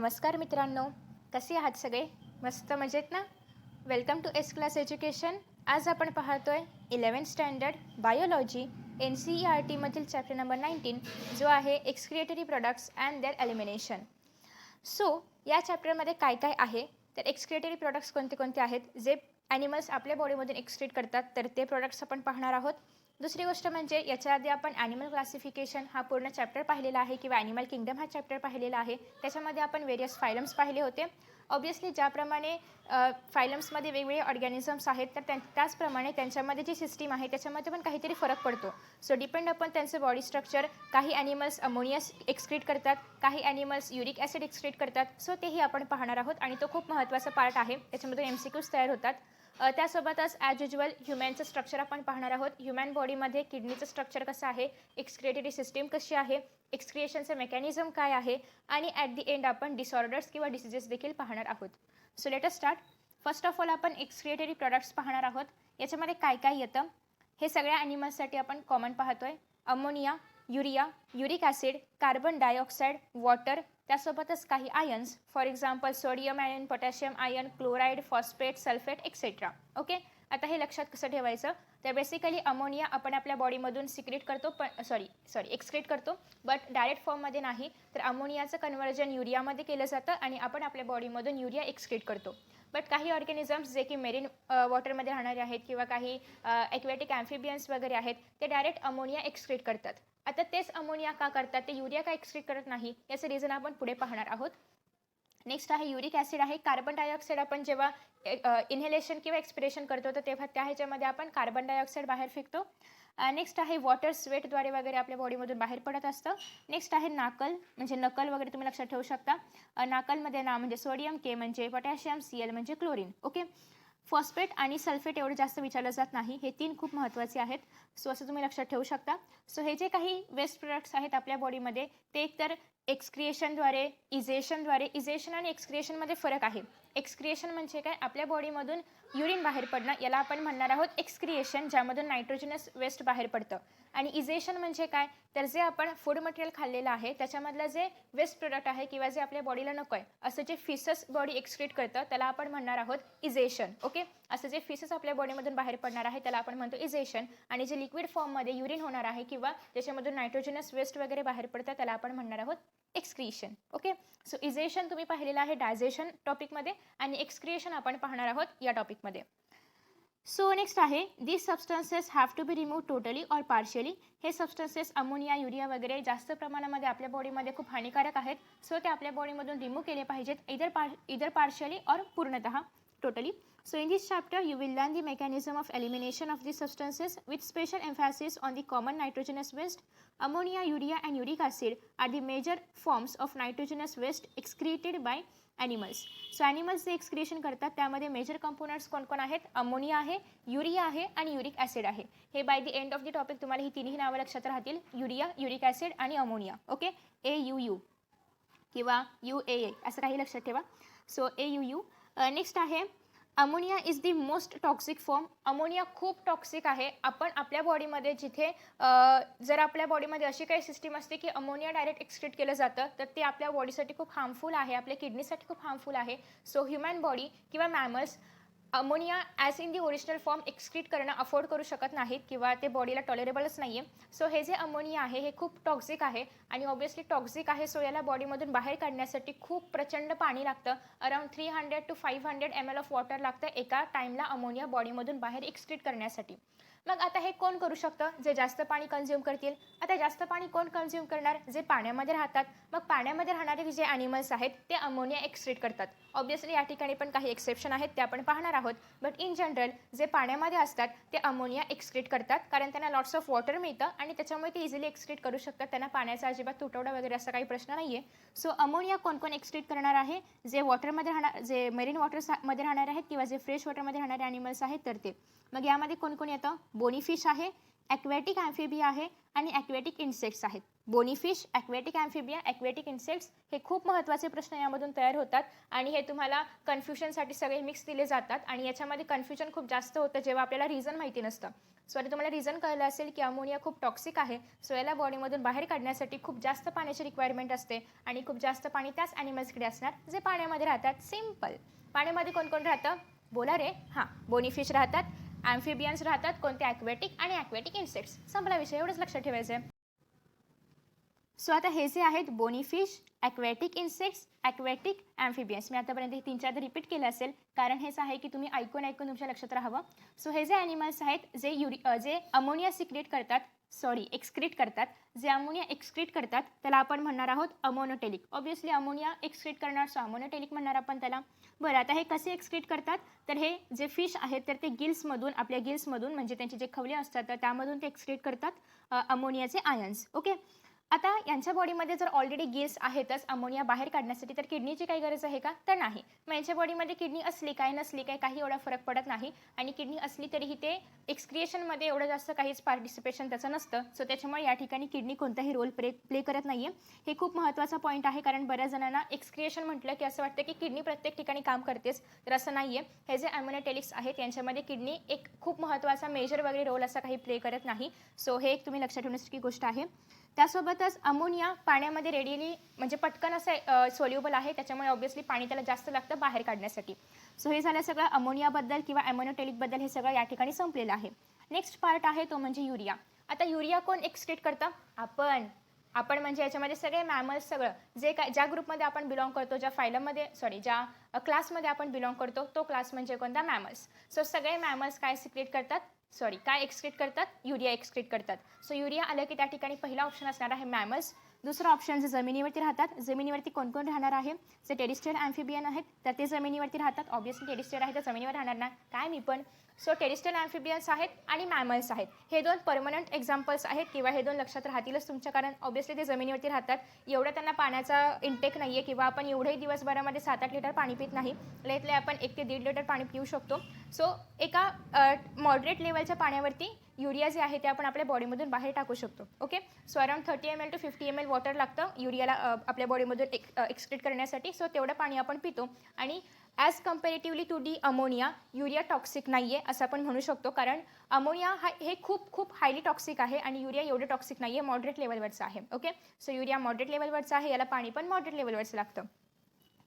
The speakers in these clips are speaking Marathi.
नमस्कार मित्रांनो, कसे आहात सगळे? मस्त मजेत ना? Welcome to S class education. आज आपण पाहतोय 11th स्टँडर्ड बायोलॉजी NCERTमधील चॅप्टर नंबर 19 जो आहे excretory products and their elimination. So या चॅप्टरमध्ये काय काय आहे तर एक्सक्रिएटरी प्रोडक्ट्स कोणते कोणते आहेत जे ॲनिमल्स आपल्या बॉडीमधून एक्सक्रीट करतात तर ते प्रोडक्ट्स आपण पाहणार आहोत. दुसरी गोष्ट म्हणजे याच्या आधी आपण ॲनिमल क्लासिफिकेशन हा पूर्ण चॅप्टर पाहिलेला आहे किंवा ॲनिमल किंगडम हा चॅप्टर पाहिलेला आहे. त्याच्यामध्ये आपण वेरियस फायलम्स पाहिले होते. ऑब्वियसली ज्याप्रमाणे फायलम्समध्ये वेगवेगळे ऑर्गॅनिझम्स आहेत तर त्याचप्रमाणे त्यांच्यामध्ये जी सिस्टीम आहे त्याच्यामध्ये पण काहीतरी फरक पडतो. सो डिपेंड अपॉन त्यांचं बॉडी स्ट्रक्चर काही ॲनिमल्स अमोनिया एक्सक्रीट करतात, काही ॲनिमल्स युरिक ॲसिड एक्सक्रीट करतात. सो तेही आपण पाहणार आहोत आणि तो खूप महत्त्वाचा पार्ट आहे. त्याच्यामधून MCQs तयार होतात. त्यासोबतच ॲज युज्युअल ह्युमॅनचं स्ट्रक्चर आपण पाहणार आहोत. ह्युमॅन बॉडीमध्ये किडनीचं स्ट्रक्चर कसं आहे, एक्सक्रिएटरी सिस्टीम कशी आहे, एक्सक्रिएशनचं मेकॅनिझम काय आहे आणि ॲट दी एंड आपण डिसऑर्डर्स किंवा डिसीजेस देखील पाहणार आहोत. So let us start. First of all आपण एक्सक्रिएटरी प्रोडक्ट्स पाहणार आहोत. याच्यामध्ये काय काय येतं हे सगळ्या ॲनिमल्ससाठी आपण कॉमन पाहतोय. Ammonia, urea, uric acid, carbon dioxide, water, त्यासोबतच काही ions for example sodium ion, potassium ion, chloride, phosphate, sulphate etcetera. Okay, आता हे लक्षात कसं ठेवायचं तर बेसिकली अमोनिया आपण आपल्या बॉडीमधून सिक्रेट करतो पण एक्सक्रीट करतो बट डायरेक्ट फॉर्ममध्ये नाही. तर अमोनियाचं कन्व्हर्जन युरियामध्ये केलं जातं आणि आपण आपल्या बॉडीमधून युरिया एक्सक्रीट करतो. बट काही ऑर्गॅनिझम्स जे की मेरीन वॉटरमध्ये राहणारे आहेत किंवा काही ॲक्वॅटिक ॲम्फिबियन्स वगैरे आहेत ते डायरेक्ट अमोनिया एक्सक्रीट करतात. आता तेच अमोनिया का करतात, ते युरिया का एक्सक्रीट करत नाही याचं रिझन आपण पुढे पाहणार आहोत. नेक्स्ट आहे युरिक ॲसिड आहे. कार्बन डायऑक्साईड आपण जेव्हा इन्हेलेशन किंवा एक्सपिरेशन करतो तर तेव्हा त्या ह्याच्यामध्ये आपण कार्बन डायऑक्साईड बाहेर फेकतो. नेक्स्ट आहे वॉटर स्वेटद्वारे वगैरे आपल्या बॉडीमधून बाहेर पडत असतं. नेक्स्ट आहे नाकल म्हणजे नकल वगैरे तुम्ही लक्षात ठेवू शकता. नाकलमध्ये ना म्हणजे सोडियम, के म्हणजे पोटॅशियम, Cl म्हणजे क्लोरीन. ओके, फॉस्फेट आणि सल्फेट एवढं जास्त विचारलं जात नाही. हे तीन खूप महत्त्वाचे आहेत. सो असं तुम्ही लक्षात ठेवू शकता. सो हे जे काही वेस्ट प्रोडक्ट्स आहेत आपल्या बॉडीमध्ये ते एकतर एक्सक्रिएशनद्वारे, इजेशन आणि एक्सक्रिएशनमध्ये फरक आहे. एक्सक्रिएशन म्हणजे काय, आपल्या बॉडीमधून युरिन बाहेर पडणं याला आपण म्हणणार आहोत एक्सक्रिएशन, ज्यामधून नायट्रोजनस वेस्ट बाहेर पडतं. आणि इजेशन म्हणजे काय तर जे आपण फूड मटेरियल खाल्लेलं आहे त्याच्यामधलं जे वेस्ट प्रोडक्ट आहे किंवा जे आपल्या बॉडीला नको आहे असं जे फिसस बॉडी एक्सक्रीट करतं त्याला आपण म्हणणार आहोत इजेशन. ओके, असं जे फिसस आपल्या बॉडीमधून बाहेर पडणार आहे त्याला आपण म्हणतो इजेशन. आणि जे लिक्विड फॉर्ममध्ये युरिन होणार आहे किंवा त्याच्यामधून नायट्रोजनस वेस्ट वगैरे बाहेर पडतं त्याला आपण म्हणणार आहोत एक्सक्रिएशन. ओके, सो इजेशन तुम्ही पाहिलेलं आहे डायजेशन टॉपिकमध्ये आणि एक्सक्रिएशन आपण पाहणार आहोत या टॉपिकमध्ये. सो नेक्स्ट आहे this substances have to be remove totally or partially. हे सबस्टन्सेस अमोनिया, युरिया वगैरे जास्त प्रमाणामध्ये आपल्या बॉडीमध्ये खूप हानिकारक आहेत. सो ते आपल्या बॉडीमधून रिमूव्ह केले पाहिजेत इदर पार्शियली ऑर पूर्णतः totally. So in this chapter you will learn the mechanism of elimination of these substances with special emphasis on the common nitrogenous waste. Ammonia, urea and uric acid are the major forms of nitrogenous waste excreted by animals. So animals जे एक्सक्रिएशन करतात त्यामध्ये मेजर कंपोनंट्स कोण कोण आहेत, अमोनिया आहे, युरिया आहे आणि युरिक ॲसिड आहे. हे by the end of the topic तुम्हाला ही तिन्ही नावं लक्षात राहतील, युरिया, युरिक ॲसिड आणि अमोनिया. ओके, AUU किंवा UAA असं काही लक्षात ठेवा. So AUU. नेक्स्ट आहे ammonia is the most toxic form. Ammonia खूप टॉक्सिक आहे. आपण आपल्या बॉडीमध्ये जिथे जर आपल्या बॉडीमध्ये अशी काही सिस्टीम असते की अमोनिया डायरेक्ट एक्सक्रीट केलं जातं तर ते आपल्या बॉडीसाठी खूप हार्मफुल आहे, आपल्या किडनीसाठी खूप हार्मफुल आहे. सो ह्युमन बॉडी किंवा mammals ammonia as in the original form excrete करणं अफोर्ड करू शकत नाहीत किंवा ते बॉडीला टॉलरेबलच नाही आहे. सो हे जे अमोनिया आहे हे खूप टॉक्सिक आहे आणि ऑब्वियसली टॉक्सिक आहे. सो याला बॉडीमधून बाहेर काढण्यासाठी खूप प्रचंड पाणी लागतं. Around 300 to 500 ml of water लागतं एका टाईमला अमोनिया बॉडीमधून बाहेर एक्सक्रीट करण्यासाठी. मग आता हे कोण करू शकतं, जे जास्त पाणी कन्झ्युम करतील. आता जास्त पाणी कोण कन्झ्युम करणार, जे पाण्यामध्ये राहतात. मग पाण्यामध्ये राहणारे जे ॲनिमल्स आहेत ते अमोनिया एक्सक्रीट करतात. ऑब्वियसली या ठिकाणी पण काही एक्सेप्शन आहेत ते आपण पाहणार आहोत. बट इन जनरल जे पाण्यामध्ये असतात ते अमोनिया एक्सक्रीट करतात कारण त्यांना लॉट्स ऑफ वॉटर मिळतं आणि त्याच्यामुळे ते इझिली एक्सक्रीट करू शकतात. त्यांना पाण्याचा अजिबात तुटवडा वगैरे असा काही प्रश्न नाही आहे. सो अमोनिया कोण कोण एक्सक्रीट करणार आहे, जे वॉटरमध्ये राहणार, जे मेरीन वॉटरमध्ये राहणार आहेत किंवा जे फ्रेश वॉटरमध्ये राहणारे ॲनिमल्स आहेत तर ते. मग यामध्ये कोण कोण येतं, बोनीफिश आहे, ॲक्वॅटिक ॲम्फिबिया आहे आणि ॲक्वॅटिक इन्सेक्ट्स आहेत. बोनीफिश, ॲक्वॅटिक ॲम्फिबिया, ॲक्वॅटिक इन्सेक्ट्स हे खूप महत्त्वाचे प्रश्न यामधून तयार होतात आणि हे तुम्हाला कन्फ्युजनसाठी सगळे मिक्स दिले जातात आणि याच्यामध्ये कन्फ्युजन खूप जास्त होतं जेव्हा आपल्याला रिझन माहिती नसतं. सो आता तुम्हाला रिझन कळलं असेल की अमोनिया खूप टॉक्सिक आहे. सो याला बॉडीमधून बाहेर काढण्यासाठी खूप जास्त पाण्याची रिक्वायरमेंट असते आणि खूप जास्त पाणी त्याच ॲनिमल्सकडे असणार जे पाण्यामध्ये राहतात. सिम्पल. पाण्यामध्ये कोण कोण राहतं? बोला रे. हां, बोनीफिश राहतात, ॲम्फिबियन्स राहतात, कोणते ॲक्वॅटिक आणि ॲक्वॅटिक इन्सेक्ट्स. संपला विषय, एवढंच लक्षात ठेवायचं आहे. सो आता हे जे आहेत bony fish, aquatic insects, aquatic amphibians, मी आतापर्यंत हे 3-4दा रिपीट केलं असेल कारण हेच आहे की तुम्ही ऐकून तुमच्या लक्षात राहावं. सो हे जे ॲनिमल्स आहेत जे अमोनिया सिक्रेट करतात, एक्सक्रीट करतात, जे अमोनिया एक्सक्रीट करतात त्याला आपण म्हणणार आहोत अमोनोटेलिक. ऑब्व्हियसली अमोनिया एक्सक्रीट करणार, सो अमोनोटेलिक म्हणणार आपण त्याला. बरं, आता हे कसे एक्सक्रीट करतात? तर हे जे फिश आहेत तर ते आपल्या गिल्समधून म्हणजे त्यांचे जे खवले असतात तर त्यामधून ते एक्सक्रीट करतात अमोनियाचे आयन्स. ओके. आता यांच्या बॉडीमध्ये जर ऑलरेडी गिल्स आहेतच अमोनिया बाहेर काढण्यासाठी तर किडनीची काही गरज आहे का? तर नाही. मग यांच्या बॉडीमध्ये किडनी असली काय नसली काय काही एवढा फरक पडत नाही आणि किडनी असली तरीही ते एक्सक्रिएशनमध्ये एवढं जास्त काहीच पार्टिसिपेशन त्याचं नसतं. सो त्याच्यामुळे या ठिकाणी किडनी कोणताही रोल प्ले करत नाही आहे. हे खूप महत्त्वाचा पॉईंट आहे कारण बऱ्याच जणांना एक्सक्रिएशन म्हटलं की असं वाटतं की किडनी प्रत्येक ठिकाणी काम करतेच, तर असं नाही आहे. हे जे अमोनोटेलिक्स आहेत यांच्यामध्ये किडनी एक खूप महत्त्वाचा मेजर वगैरे रोल असा काही प्ले करत नाही. सो हे एक तुम्ही लक्षात ठेवण्यासारखी गोष्ट आहे. त्यासोबतच अमोनिया पाण्यामध्ये रेडिली म्हणजे पटकन असं सोल्युबल आहे, त्याच्यामुळे ऑब्व्हियसली पाणी त्याला जास्त लागतं बाहेर काढण्यासाठी. सो हे झालं सगळं अमोनियाबद्दल किंवा अमोनोटेलिकबद्दल, हे सगळं या ठिकाणी संपलेलं आहे. नेक्स्ट पार्ट आहे तो म्हणजे युरिया. आता युरिया कोण एक्सक्रीट करतं? आपण म्हणजे याच्यामध्ये सगळे मॅमल्स, सगळं ज्या ग्रुपमध्ये आपण बिलॉंग करतो, ज्या क्लासमध्ये आपण बिलॉंग करतो तो क्लास म्हणजे कोणता? मॅमल्स. सो सगळे मॅमल्स काय एक्सक्रीट करतात? युरिया एक्सक्रीट करतात. सो युरिया आलं की त्या ठिकाणी पहिला ऑप्शन असणार आहे मॅमल्स. दुसरा ऑप्शन जे जमिनीवरती राहतात, जमिनीवरती कोण कोण राहणार आहे? जे टेरिस्ट्रियल ॲम्फिबियन आहेत तर ते जमिनीवरती राहतात. ऑब्व्हियसली टेरिस्ट्रियल आहे तर जमिनीवर राहणार ना, काय मी पण. सो टेरिस्ट्रियल ॲम्फिबियन्स आहेत आणि मॅमल्स आहेत. हे 2 परमनंट एक्झाम्पल्स आहेत किंवा हे 2 लक्षात राहतीलच तुमच्या कारण ऑब्व्हियसली ते जमिनीवरती राहतात. एवढं त्यांना पाण्याचा इंटेक नाही आहे किंवा आपण एवढेही दिवसभरामध्ये 7-8 लिटर पाणी पित नाही. लयत आपण 1 ते 1.5 लिटर पाणी पिऊ शकतो. सो एका मॉडरेट लेवलच्या पाण्यावरती युरिया जे आहे ते आपण आपल्या बॉडीमधून बाहेर टाकू शकतो. Okay. So around 30 ml to 50 ml water लागतं युरियाला आपल्या बॉडीमधून एक्सक्रीट करण्यासाठी. सो तेवढं पाणी आपण पितो आणि as comparatively to ammonia, urea toxic नाही आहे असं आपण म्हणू शकतो कारण अमोनिया हे खूप हायली टॉक्सिक आहे आणि युरिया एवढं टॉक्सिक नाही आहे, मॉडरेट लेवलवरचं आहे. ओके. सो युरिया मॉडरेट लेवलवरचं आहे, याला पाणी पण मॉडरेट लेवलवरचं लागतं.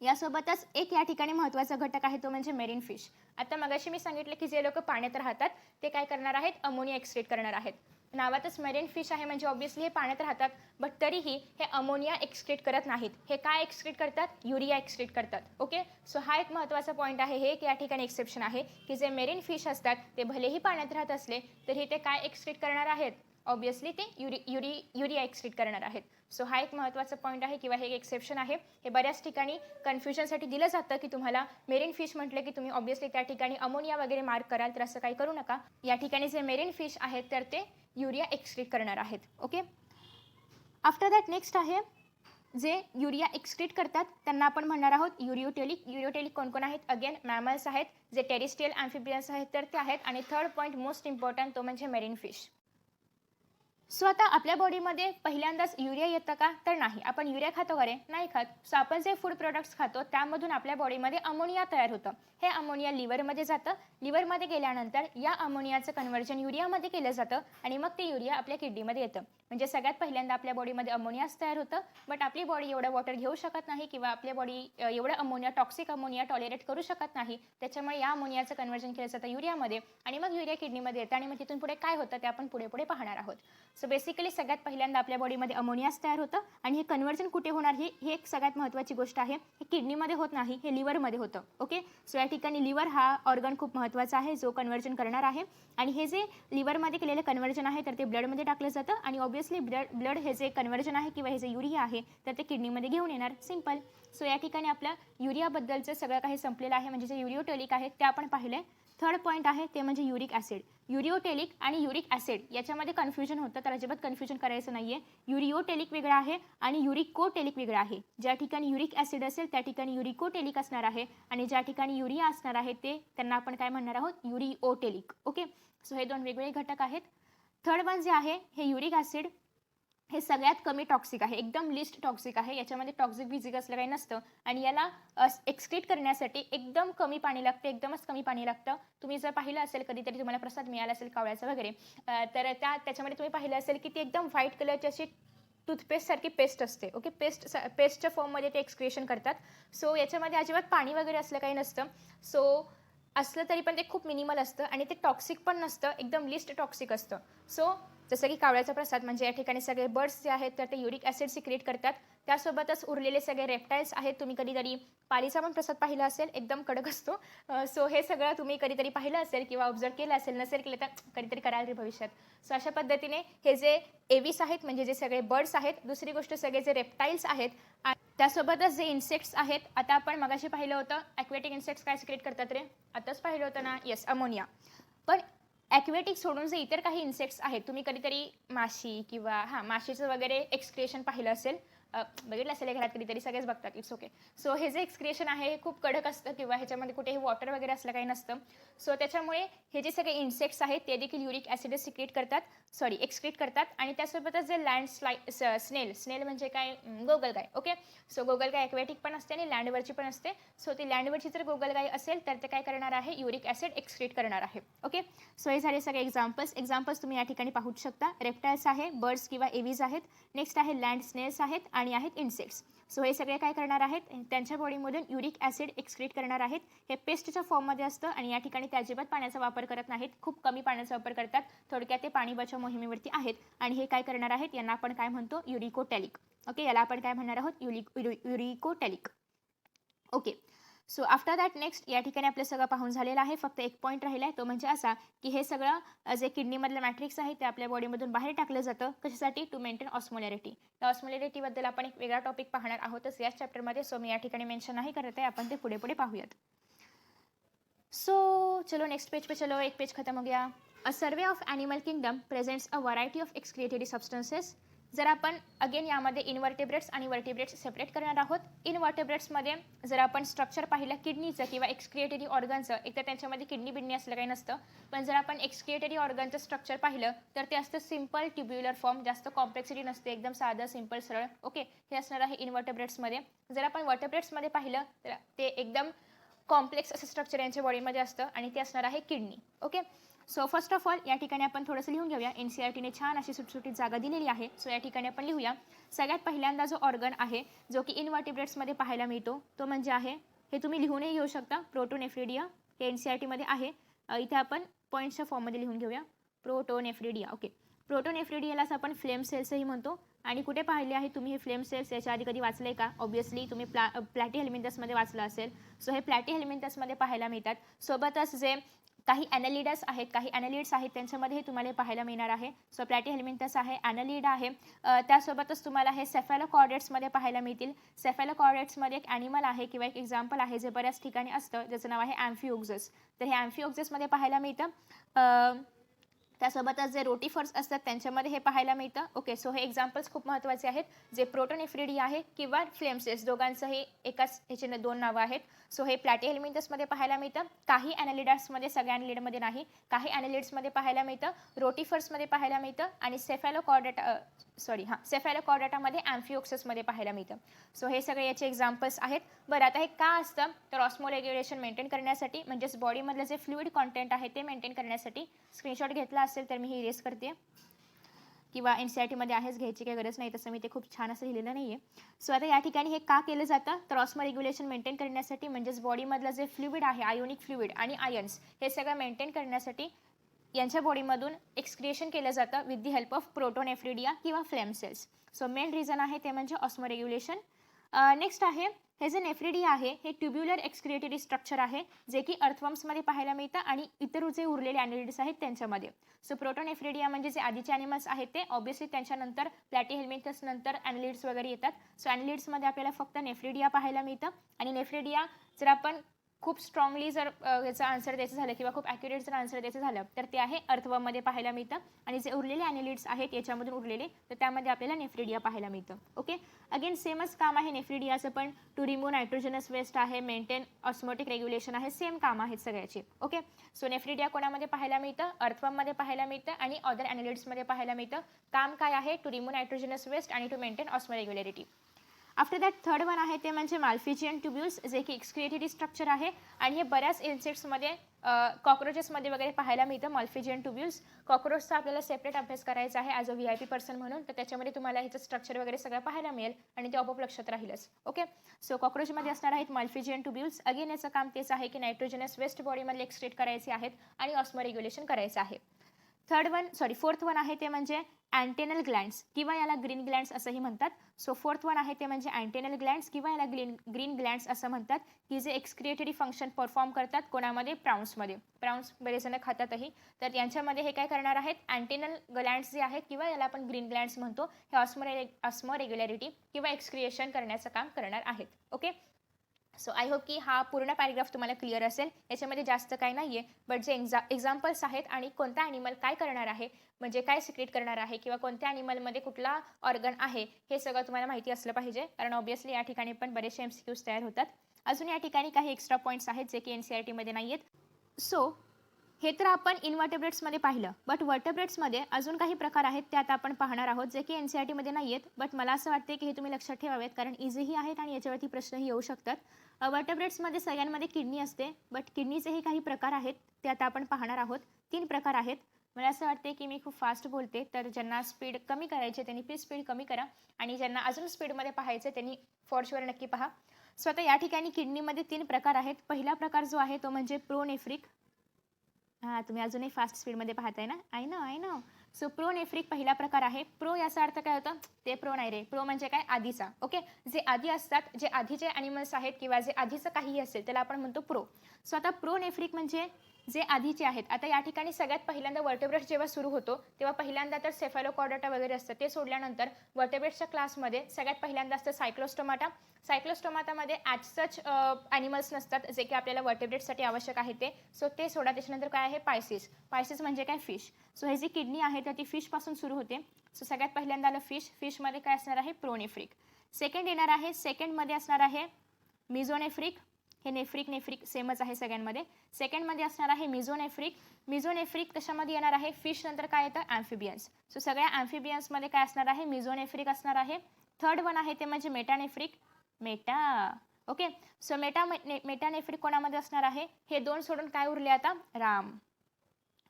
यासोबतच एक या ठिकाणी महत्त्वाचा घटक आहे तो म्हणजे मेरीन फिश. आता मगाशी मी सांगितलं की जे लोक पाण्यात राहतात ते काय करणार आहेत? अमोनिया एक्सक्रीट करणार आहेत. नावातच मेरीन फिश आहे म्हणजे ऑब्व्हियसली हे पाण्यात राहतात, बट तरीही हे अमोनिया एक्सक्रीट करत नाहीत. हे काय एक्सक्रीट करतात? युरिया एक्सक्रीट करतात. ओके. सो हा एक महत्त्वाचा पॉईंट आहे. हे एक या ठिकाणी एक्सेप्शन आहे की जे मेरीन फिश असतात ते भलेही पाण्यात राहत असले तरी ते काय एक्सक्रीट करणार आहेत? ऑब्व्हियसली ते युरिया एक्सक्रीट करणार आहेत. सो हा एक महत्त्वाचा पॉईंट आहे किंवा हे एक एक्सेप्शन आहे. हे बऱ्याच ठिकाणी कन्फ्युजनसाठी दिलं जातं की तुम्हाला मेरीन फिश म्हटलं की तुम्ही ऑब्व्हियसली त्या ठिकाणी अमोनिया वगैरे मार्क कराल, तर असं काही करू नका. या ठिकाणी जे मेरीन फिश आहेत तर ते युरिया एक्सक्रीट करणार आहेत. ओके. आफ्टर दॅट नेक्स्ट आहे जे युरिया एक्सक्रीट करतात त्यांना आपण म्हणणार आहोत युरियोटेलिक कोण कोण आहेत? अगेन मॅमल्स आहेत, जे टेरिस्ट्रियल ॲम्फिबियन्स आहेत तर ते आहेत आणि थर्ड पॉईंट मोस्ट इम्पॉर्टंट तो म्हणजे मेरीन फिश. सो आता आपल्या बॉडीमध्ये पहिल्यांदाच युरिया येतं का? तर नाही. आपण युरिया खातो का रे? नाही खात. सो आपण जे फूड प्रोडक्ट्स खातो त्यामधून आपल्या बॉडीमध्ये अमोनिया तयार होतं. हे अमोनिया लिव्हरमध्ये जातं. लिव्हरमध्ये गेल्यानंतर या अमोनियाचं कन्व्हर्जन युरियामध्ये केलं जातं आणि मग ते युरिया आपल्या किडनीमध्ये येतं. म्हणजे सगळ्यात पहिल्यांदा आपल्या बॉडीमध्ये अमोनियाच तयार होतं, बट आपली बॉडी एवढं वॉटर घेऊ शकत नाही किंवा आपल्या बॉडी एवढं टॉक्सिक अमोनिया टॉलरेट करू शकत नाही. त्याच्यामुळे या अमोनियाचं कन्व्हर्जन केलं जातं युरियामध्ये आणि मग युरिया किडनीमध्ये येतं आणि मग तिथून पुढे काय होतं ते आपण पुढे पाहणार आहोत. सो बेसिकली सगळ्यात पहिल्यांदा आपल्या बॉडीमध्ये अमोनियाच तयार होतं आणि हे कन्व्हर्जन कुठे होणार ही एक सगळ्यात महत्त्वाची गोष्ट आहे. हे किडनीमध्ये होत नाही, हे लिव्हरमध्ये होतं. ओके. सो या ठिकाणी लिव्हर हा ऑर्गन खूप महत्त्वाचा आहे जो कन्व्हर्जन करणार आहे आणि हे जे लिव्हरमध्ये केलेलं कन्व्हर्जन आहे तर ते ब्लडमध्ये टाकलं जातं आणि ऑब्व्हियसली ब्लड हे जे कन्व्हर्जन आहे किंवा हे जे युरिया आहे तर ते किडनीमध्ये घेऊन येणार, सिम्पल. सो या ठिकाणी आपल्या युरियाबद्दलचं सगळं काही संपलेलं आहे, म्हणजे जे युरियोटॅलिक आहे ते आपण पाहिलं. थर्ड पॉईंट आहे ते म्हणजे युरिक ॲसिड. युरियोटॅलिक आणि युरिक ॲसिड याच्यामध्ये कन्फ्युजन होतं, तर अजिबात कन्फ्युजन करायचं नाही आहे. युरियोटॅलिक वेगळा आहे आणि युरिकोटॅलिक वेगळा आहे. ज्या ठिकाणी युरिक ॲसिड असेल त्या ठिकाणी युरिकोटॅलिक असणार आहे आणि ज्या ठिकाणी युरिया असणार आहे ते त्यांना आपण काय म्हणणार आहोत, युरिओटॅलिक. ओके, सो हे दोन वेगवेगळे घटक आहेत. थर्ड वन जे आहे हे युरिक ॲसिड हे सगळ्यात कमी टॉक्सिक आहे, एकदम लिस्ट टॉक्सिक आहे. याच्यामध्ये टॉक्सिक बिझिक असलं काही नसतं आणि याला एक्सक्रीट करण्यासाठी एकदम कमी पाणी लागतं, एकदमच कमी पाणी लागतं. तुम्ही जर पाहिलं असेल कधीतरी तुम्हाला प्रसाद मिळाला असेल कावळ्याचा वगैरे, तर त्याच्यामध्ये तुम्ही पाहिलं असेल की ती एकदम व्हाईट कलरची अशी टूथपेस्टसारखी पेस्ट असते. ओके, पेस्टच्या फॉर्ममध्ये ते एक्सक्रिएशन करतात. सो याच्यामध्ये अजिबात पाणी वगैरे असलं काही नसतं. सो असलं तरी पण ते खूप मिनिमल असतं आणि ते टॉक्सिक पण नसतं, एकदम लिस्ट टॉक्सिक असतं. सो जसं की कावळ्याचा प्रसाद म्हणजे या ठिकाणी सगळे बर्ड्स जे आहेत तर ते युरिक ॲसिड सिक्रेट करतात. त्यासोबतच उरलेले सगळे रेप्टाईल्स आहेत. तुम्ही कधीतरी पालीचा पण प्रसाद पाहिला असेल, एकदम कडक असतो. सो हे सगळं तुम्ही कधीतरी पाहिलं असेल किंवा ऑब्झर्व केलं असेल, नसेल केलं तर कधीतरी कराल रे भविष्यात. सो अशा पद्धतीने हे जे एव्हिस आहेत म्हणजे जे सगळे बर्ड्स आहेत, दुसरी गोष्ट सगळे जे रेप्टाईल्स आहेत, त्यासोबतच जे इन्सेक्ट्स आहेत. आता आपण मगाशी पाहिलं होतं ॲक्वेटिक इन्सेक्ट्स काय सिक्रेट करतात रे, आताच पाहिलं होतं ना, येस, अमोनिया. पण ॲक्वेटिक सोडून जे इतर काही इन्सेक्ट्स आहेत, तुम्ही कधीतरी माशी किंवा माशीचं वगैरे एक्सक्रिएशन पाहिलं असेल, बघितलं असेल घरात कधीतरी, सगळेच बघतात, इट्स ओके. सो हे जे एक्सक्रिएशन आहे हे खूप कडक असतं किंवा ह्याच्यामध्ये कुठेही वॉटर वगैरे असलं काही नसतं. सो त्याच्यामुळे हे जे सगळे इन्सेक्ट्स आहेत ते देखील युरिक ॲसिड एक्सक्रीट करतात आणि त्यासोबतच जे स्नेल म्हणजे काय, गोगलगाय. ओके, सो गोगलगाय ॲक्वेटिक पण असते आणि लँडवरची पण असते. सो ती लँडवरची जर गोगलगाय असेल तर ते काय करणार आहे, युरिक ॲसिड एक्सक्रीट करणार आहे. ओके, सो हे झाले सगळे एक्झाम्पल्स तुम्ही या ठिकाणी पाहू शकता. रेप्टाइल्स आहे, बर्ड्स किंवा एव्हिज आहेत. नेक्स्ट आहे लँड स्नेल्स आहेत आणि आहेत इन्सेक्ट्स. सो हे सगळे काय करणार आहेत, त्यांच्या बॉडीमधून युरिक ॲसिड एक्सक्रीट करणार आहेत. हे पेस्टच्या फॉर्ममध्ये असतं आणि या ठिकाणी ते अजिबात पाण्याचा वापर करत नाहीत, खूप कमी पाण्याचा वापर करतात. थोडक्यात ते पाणी बचाव मोहिमेवरती आहेत आणि हे काय करणार आहेत, यांना आपण काय म्हणतो, युरिकोटॅलिक. ओके, याला आपण काय म्हणणार आहोत, uricotelic. Okay, so after that next या ठिकाणी आपलं सगळं पाहून झालेलं आहे. फक्त एक पॉईंट राहिला आहे, तो म्हणजे असा की हे सगळं जे किडनीमधलं मॅट्रिक्स आहे ते आपल्या बॉडीमधून बाहेर टाकलं जातं. कशासाठी, टू मेंटेन ऑस्मोलॅरिटी. त्या ऑस्मोलॅरिटीबद्दल आपण एक वेगळा टॉपिक पाहणार आहोतच याच चॅप्टरमध्ये. सो मी या ठिकाणी मेन्शन नाही करत आहे, आपण ते पुढे पुढे पाहूयात. सो चलो नेक्स्ट पेज पे चलो, एक पेज खत्म हो गया. A survey of animal kingdom presents a variety of excretory substances. जर आपण अगेन यामध्ये इनव्हर्टेब्रेट्स आणि वर्टेब्रेट्स सेपरेट करणार आहोत. इनव्हर्टेब्रेट्समध्ये जर आपण स्ट्रक्चर पाहिलं किडनीचं किंवा एक्सक्रिएटरी ऑर्गनचं, एक तर त्यांच्यामध्ये किडनी बिडनी असलं काही नसतं. पण जर आपण एक्सक्रिएटरी ऑर्गनचं स्ट्रक्चर पाहिलं तर ते असतं सिम्पल ट्युब्युलर फॉर्म, जास्त कॉम्प्लेक्सिटी नसते, एकदम साधं सिम्पल सरळ. ओके, हे असणार आहे इनव्हर्टेब्रेट्समध्ये. जर आपण वर्टेब्रेट्समध्ये पाहिलं तर ते एकदम कॉम्प्लेक्स असं स्ट्रक्चर यांच्या बॉडीमध्ये असतं आणि ते असणार आहे kidney. Okay, so first of all या ठिकाणी आपण थोडंसं लिहून घेऊया. NCERTने छान अशी सुटसुटीत जागा दिलेली आहे. सो या ठिकाणी आपण लिहूया. सगळ्यात पहिल्यांदा जो ऑर्गन आहे जो की इनव्हर्टिब्रेट्समध्ये पाहायला मिळतो तो म्हणजे आहे, हे तुम्ही लिहूनही घेऊ शकता, प्रोटोनेफ्रिडिया. हे NCERTमध्ये आहे. इथे आपण पॉईंट्सच्या फॉर्ममध्ये लिहून घेऊया, प्रोटोनेफ्रिडिया. ओके, प्रोटोनेफ्रिडियालाच आपण फ्लेम सेल्सही म्हणतो. आणि कुठे पाहिले आहे तुम्ही हे फ्लेम सेल्स, याच्या आधी कधी वाचले का? ऑब्व्हियसली तुम्ही प्लॅटीहेल्मिंथसमध्ये वाचलं असेल. सो हे प्लॅटीहेल्मिंथसमध्ये पाहायला मिळतात. सोबतच जे काही ॲनालिड्स आहेत, काही ॲनालिड्स आहेत त्यांच्यामध्ये हे तुम्हाला पाहायला मिळणार आहे. सो प्लॅटीहेल्मिंथस आहे, ॲनालिड आहे. त्यासोबतच तुम्हाला हे सेफॅलोकॉर्डेट्समध्ये पाहायला मिळतील. सेफॅलोकॉर्डेट्समध्ये एक ॲनिमल आहे किंवा एक एक्झाम्पल आहे जे बऱ्याच ठिकाणी असतं, ज्याचं नाव आहे ॲम्फिओक्झस. तर हे ॲम्फिओक्झसमध्ये पाहायला मिळतं. त्यासोबतच जे रोटिफर्स असतात त्यांच्यामध्ये हे पाहायला मिळतं. ओके, सो हे एक्झाम्पल्स खूप महत्त्वाचे आहेत, जे प्रोटोनेफ्रिडिया आहे किंवा फ्लेम सेल्स, दोघांचंही एकाच ह्याचे दोन नावं आहेत. सो हे प्लॅटीहेल्मिंथसमध्ये पाहायला मिळतं. काही ॲनालिडासमध्ये, सगळ्या ॲनालिडमध्ये नाही, काही ॲनालिड्समध्ये पाहायला मिळतं, रोटिफर्समध्ये पाहायला मिळतं आणि सेफॅलोकॉर्डेटामध्ये ॲम्फिओक्ससमध्ये पाहायला मिळतं. सो हे सगळे याचे एक्झाम्पल्स आहेत. बरं, आता हे का असतं तर ऑस्मोरेग्युलेशन मेंटेन करण्यासाठी, म्हणजेच बॉडीमधलं जे फ्लुइड कॉन्टेंट आहे ते मेंटेन करण्यासाठी. स्क्रीनशॉट घेतला असेल तर मी ही इरेज करते किंवा NCERTमध्ये आहेच, घ्यायची काही गरज नाही, तसं मी ते खूप छान असं लिहिलेलं नाही आहे. सो आता या ठिकाणी हे का केलं जातं तर ऑस्मोरेग्युलेशन मेंटेन करण्यासाठी, म्हणजेच बॉडीमधलं जे फ्लुइड आहे, आयोनिक फ्लुइड आणि आयन्स, हे सगळं मेंटेन करण्यासाठी यांच्या बॉडीमधून एक्सक्रिएशन केलं जातं with the help of protonephridia किंवा flame cells. So main reason आहे ते म्हणजे ऑस्मोरेग्युलेशन. नेक्स्ट आहे हे जे नेफ्रिडिया आहे हे ट्युब्युलर एक्सक्रिएटरी स्ट्रक्चर आहे, जे की अर्थवर्म्समध्ये पाहायला मिळतं आणि इतर जे उरलेले ॲनिलिड्स आहेत त्यांच्यामध्ये. सो प्रोटोनेफ्रिडिया म्हणजे जे आधीचे ॲनिमल्स आहेत ते ऑब्व्हियसली त्यांच्यानंतर प्लॅटीहेल्मिंथस नंतर ॲनिलिड्स वगैरे येतात. सो ॲनिलिड्समध्ये आपल्याला फक्त नेफ्रिडिया पाहायला मिळतं. आणि नेफ्रिडिया जर आपण खूप स्ट्रॉंगली जर याचा आन्सर द्यायचं झालं किंवा खूप ॲक्युरेट जर आन्सर द्यायचं झालं तर ते आहे अर्थवर्ममध्ये पाहायला मिळतं. आणि जे उरलेले ॲनिलिड्स आहेत याच्यामधून उरलेले तर त्यामध्ये आपल्याला नेफ्रिडिया पाहायला मिळतं. ओके, अगेन सेमच काम आहे नेफ्रिडियाचं पण. टू रिमूव्ह नायट्रोजनस वेस्ट आहे, मेंटेन ऑस्मोटिक रेग्युलेशन आहे, सेम काम आहेत सगळ्याची. ओके, सो नेफ्रिडिया कोणामध्ये पाहायला मिळतं? अर्थवर्ममध्ये पाहायला मिळतं आणि अदर ॲनिलिड्समध्ये पाहायला मिळतं. काम काय आहे? टू रिमूव्ह नायट्रोजनस वेस्ट आणि to maintain osmo regularity. After that third one आहे ते म्हणजे माल्फिजियन ट्युब्युल्स, जे की एक्सक्रिएटरी स्ट्रक्चर आहे आणि हे बऱ्याच इन्सेक्ट्समध्ये कॉक्रोचेसमध्ये वगैरे पाहायला मिळतं माल्फिजियन ट्युब्युल्स. कॉक्रोचचा आपल्याला सेपरेट अभ्यास करायचा आहे ॲज अ VIP पर्सन म्हणून, तर त्याच्यामध्ये तुम्हाला ह्याचं स्ट्रक्चर वगैरे सगळं पाहायला मिळेल आणि ते आपोआप लक्षात राहीलच. ओके, सो कॉक्रोचमध्ये असणार आहेत माल्फिजियन ट्युब्युल्स. अगेन याचं काम तेच आहे की नायट्रोजनस वेस्ट बॉडीमध्ये एक्सक्रीट करायचे आहेत आणि ऑस्मो रेग्युलेशन करायचं आहे. फोर्थ वन आहे ते म्हणजे अँटेनल ग्लँड्स किंवा याला ग्रीन ग्लँड्स असंही म्हणतात. सो फोर्थ वन आहे ते म्हणजे अँटेनल ग्लँड्स किंवा याला ग्रीन ग्लँड्स असं म्हणतात, की जे एक्सक्रिएटरी फंक्शन परफॉर्म करतात. कोणामध्ये? प्राउन्समध्ये. प्राउन्स बरेच जण खातातही. तर यांच्यामध्ये हे काय करणार आहेत? अँटेनल ग्लँड्स जे आहेत किंवा याला आपण ग्रीन ग्लँड्स म्हणतो, हे ऑस्मो रेग्युलॅरिटी किंवा एक्सक्रिएशन करण्याचं काम करणार आहेत. ओके, सो आय होप की हा पूर्ण पॅरेग्राफ तुम्हाला क्लिअर असेल. याच्यामध्ये जास्त काय नाही आहे, बट जे एक्झाम्पल्स आहेत आणि कोणता ॲनिमल काय करणार आहे, म्हणजे काय सिक्रेट करणार आहे किंवा कोणत्या ॲनिमलमध्ये कुठला ऑर्गन आहे, हे सगळं तुम्हाला माहिती असलं पाहिजे. कारण ऑब्व्हियसली या ठिकाणी पण बरेचसे MCQs तयार होतात. अजून या ठिकाणी काही एक्स्ट्रा पॉईंट्स आहेत जे की NCERTमध्ये नाही आहेत. सो हे तर आपण इनव्हर्टेब्रेट्समध्ये पाहिलं, बट वर्टेब्रेट्समध्ये अजून काही प्रकार आहेत ते आता आपण पाहणार आहोत, जे की NCERTमध्ये नाही आहेत. बट मला असं वाटते की हे तुम्ही लक्षात ठेवावेत, कारण इझीही आहेत आणि याच्यावरती प्रश्नही येऊ शकतात. वर्टेब्रेट्समध्ये सगळ्यांमध्ये किडनी असते, बट किडनीचेही काही प्रकार आहेत ते आता आपण पाहणार आहोत. 3 प्रकार आहेत. मला असं वाटते की मी खूप फास्ट बोलते, तर ज्यांना स्पीड कमी करायचे त्यांनी प्लीज स्पीड कमी करा आणि ज्यांना अजून स्पीडमध्ये पाहायचं त्यांनी फॉर शुअर नक्की पहा. सो आता या ठिकाणी किडनीमध्ये 3 प्रकार आहेत. पहिला प्रकार जो आहे तो म्हणजे प्रोनेफ्रिक. हां, तुम्ही अजूनही फास्ट स्पीडमध्ये पाहताय ना? I know. सो प्रोनेफ्रिक पहिला प्रकार आहे. प्रो याचा अर्थ काय होतं? ते प्रो नाही रे. प्रो म्हणजे काय? आधीचा. ओके, जे आधी असतात, जे आधीचे ॲनिमल्स आहेत किंवा जे आधीचं काहीही असेल त्याला आपण म्हणतो प्रो. सो आता प्रोनेफ्रिक म्हणजे जे आधीचे आहेत. आता या ठिकाणी सगळ्यात पहिल्यांदा वर्टेब्रेट्स जेव्हा सुरू होतो तेव्हा पहिल्यांदा तर सेफॅलोकॉर्डेटा वगैरे असतं, ते सोडल्यानंतर वर्टेब्रेट्सच्या क्लासमध्ये सगळ्यात पहिल्यांदा असतं सायक्लोस्टोमाटा. सायक्लोस्टोमाटामध्ये ॲज सच ॲनिमल्स नसतात जे की आपल्याला वर्टेब्रेट्ससाठी आवश्यक आहे ते. सो ते सोडा. त्याच्यानंतर काय आहे? पायसिस. पायसिस म्हणजे काय? फिश. सो हे जी किडनी आहे तर ती फिशपासून सुरू होते. सो सगळ्यात पहिल्यांदा आलं फिश. फिशमध्ये काय असणार आहे? प्रोनेफ्रिक. सेकंड येणार आहे, सेकंडमध्ये असणार आहे मिझोनेफ्रिक. हे नेफ्रिक सेमच आहे सगळ्यांमध्ये. सेकंडमध्ये असणार आहे मिझोनेफ्रिक. मिझोनेफ्रिक कशामध्ये येणार आहे? फिश नंतर काय येतं? ॲम्फिबियन्स. सो सगळ्या ॲम्फिबियन्समध्ये काय असणार आहे? मिझोनेफ्रिक असणार आहे. थर्ड वन आहे ते म्हणजे मेटानेफ्रिक. ओके, सो मेटानेफ्रिक कोणामध्ये असणार आहे? हे 2 सोडून काय उरले आता? राम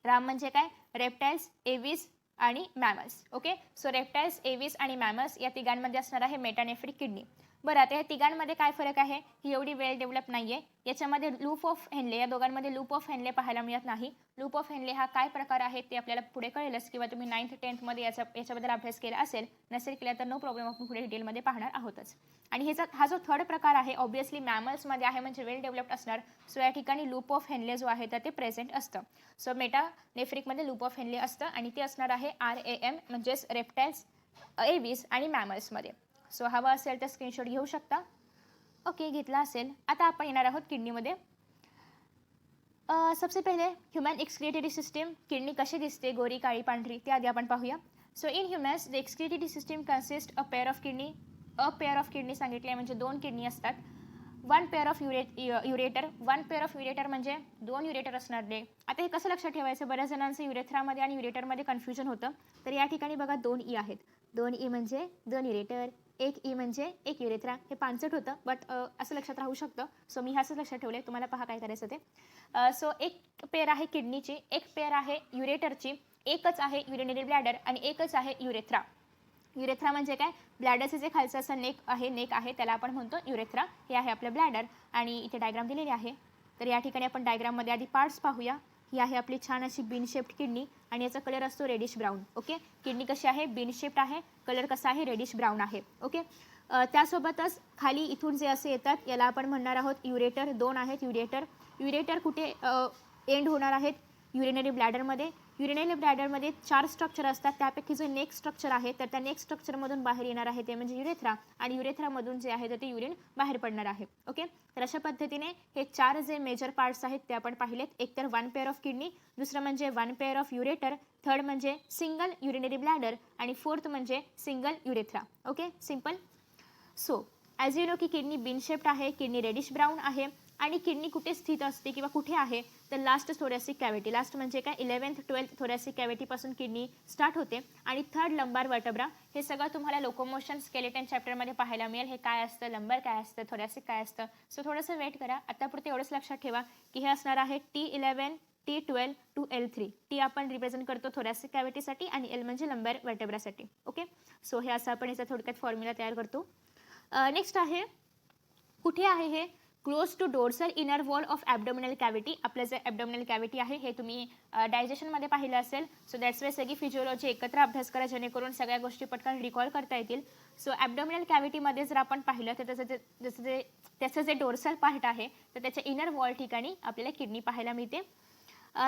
म्हणजे काय? रेप्टाइल्स, एव्हिस आणि मॅमल्स. ओके, सो रेप्टाइल्स, एव्हिस आणि मॅमल्स या तिघांमध्ये असणार आहे मेटानेफ्रिक किडनी. बरं, आता या तिघांमध्ये काय फरक आहे? ही एवढी वेल डेव्हलप नाही आहे. याच्यामध्ये लूप ऑफ हेनले, या दोघांमध्ये लूप ऑफ हेनले पाहायला मिळत नाही. लूप ऑफ हेनले हा काय प्रकार आहे ते आपल्याला पुढे कळेलच, किंवा तुम्ही 9th 10th याच्याबद्दल अभ्यास केला असेल. नसेल केला तर नो प्रॉब्लेम, आपण पुढे डिटेलमध्ये पाहणार आहोतच. आणि हा जो थर्ड प्रकार आहे ऑब्व्हियसली मॅमल्समध्ये आहे, म्हणजे वेल डेव्हलप्ड असणार. सो या ठिकाणी लूप ऑफ हेनले जो आहे तर ते प्रेझेंट असतं. सो मेटानेफ्रिकमध्ये लूप ऑफ हेनले असतं आणि ते असणार आहे RAM म्हणजेच रेप्टाइल्स, एव्हिस आणि मॅमल्समध्ये. सो हवा असेल तर स्क्रीनशॉट घेऊ शकता. ओके, घेतला असेल. आता आपण येणार आहोत किडनीमध्ये. सबसे पहिले ह्युमन एक्सक्रिएटरी सिस्टीम. किडनी कशी दिसते? गोरी, काळी, पांढरी, ते आधी आपण पाहूया. So in humans the excretory system consist a pair of kidney. A pair of kidney सांगितले म्हणजे 2 किडनी असतात. 1 pair of ureter. 1 pair of ureter म्हणजे 2 युरेटर असणार ते. आता हे कसं लक्षात ठेवायचं? बऱ्याच जणांचं युरेथ्रामध्ये आणि युरेटरमध्ये कन्फ्युजन होतं. तर या ठिकाणी बघा 2 ई आहेत. 2 ई म्हणजे 2 युरेटर, 1 ई म्हणजे 1 युरेथ्रा. हे पांचट होतं, बट असं लक्षात राहू शकतं. सो मी असंच लक्षात ठेवलं. तुम्हाला पहा काय करायचं ते. सो एक पेअर आहे किडनीची, एक पेअर आहे युरेटरची, एकच आहे युरिनरी ब्लॅडर आणि एकच आहे युरेथ्रा. युरेथ्रा म्हणजे काय? ब्लॅडरचे जे खालचं असं नेक आहे त्याला आपण म्हणतो युरेथ्रा. हे आहे आपलं ब्लॅडर आणि इथे डायग्राम दिलेली आहे. तर या ठिकाणी आपण डायग्राममध्ये आधी पार्ट्स पाहूया. ही आहे आपली छान अशी बीन शेप्ड किडनी आणि याचा कलर असतो रेडिश ब्राऊन. ओके, किडनी कशी आहे? बीन शेप्ड आहे. कलर कसा आहे? रेडिश ब्राऊन आहे. ओके, त्यासोबतच खाली इथून जे असे येतात याला आपण म्हणणार आहोत युरेटर. 2 आहेत युरेटर. युरेटर कुठे एंड होणार आहेत? युरिनरी ब्लॅडरमध्ये. युरिनरी ब्लॅडरमध्ये 4 स्ट्रक्चर असतात. त्यापैकी जो नेक्स्ट स्ट्रक्चर आहे तर त्या नेक्स्ट स्ट्रक्चरमधून बाहेर येणार आहे ते म्हणजे युरेथ्रा, आणि युरेथ्रामधून जे आहे तर ते युरिन बाहेर पडणार आहे. ओके, तर अशा पद्धतीने हे 4 जे मेजर पार्ट्स आहेत ते आपण पाहिलेत. एक तर 1 पेअर ऑफ किडनी, दुसरं म्हणजे 1 पेअर ऑफ युरेटर, थर्ड म्हणजे सिंगल युरिनरी ब्लॅडर, आणि फोर्थ म्हणजे single urethra. Okay, simple. So as you know की किडनी बीन शेप्ड आहे, किडनी रेडिश ब्राऊन आहे, आणि किडनी कुठे स्थित असते किंवा कुठे आहे तर लास्ट थोरॅसिक कॅव्हिटी. लास्ट म्हणजे काय? 11th 12th thoracic कॅव्हिटीपासून kidney start होते, आणि थर्ड लंबार वर्टेब्रा. हे सगळं तुम्हाला लोकोमोशन स्केलेटन चॅप्टरमध्ये पाहायला मिळेल. हे काय असतं, लंबार काय असतं, थोरॅसिक काय असतं. सो थोडंसं वेट करा. आतापुरते एवढंच लक्षात ठेवा की हे असणार आहे T11 T12 to L3. T आपण रिप्रेझेंट करतो थोरॅसिक कॅव्हिटीसाठी, आणि एल म्हणजे लंबार वर्टेब्रासाठी. ओके, सो हे असं आपण याचा थोडक्यात फॉर्म्युला तयार करतो. नेक्स्ट आहे, कुठे आहे हे? Close to dorsal inner wall of abdominal cavity. आपलं जे ॲबडोमिनल कॅव्हिटी आहे हे तुम्ही डायजेशनमध्ये पाहिलं असेल. सो दॅट्स वे सगळी फिजिओलॉजी एकत्र अभ्यास करा जेणेकरून सगळ्या गोष्टी पटकन रिकॉल करता येतील. सो ॲबडोमिनल कॅव्हिटीमध्ये जर आपण पाहिलं तर त्याचं जे डोर्सल पार्ट आहे तर त्याच्या इनर वॉल ठिकाणी आपल्याला किडनी पाहायला मिळते.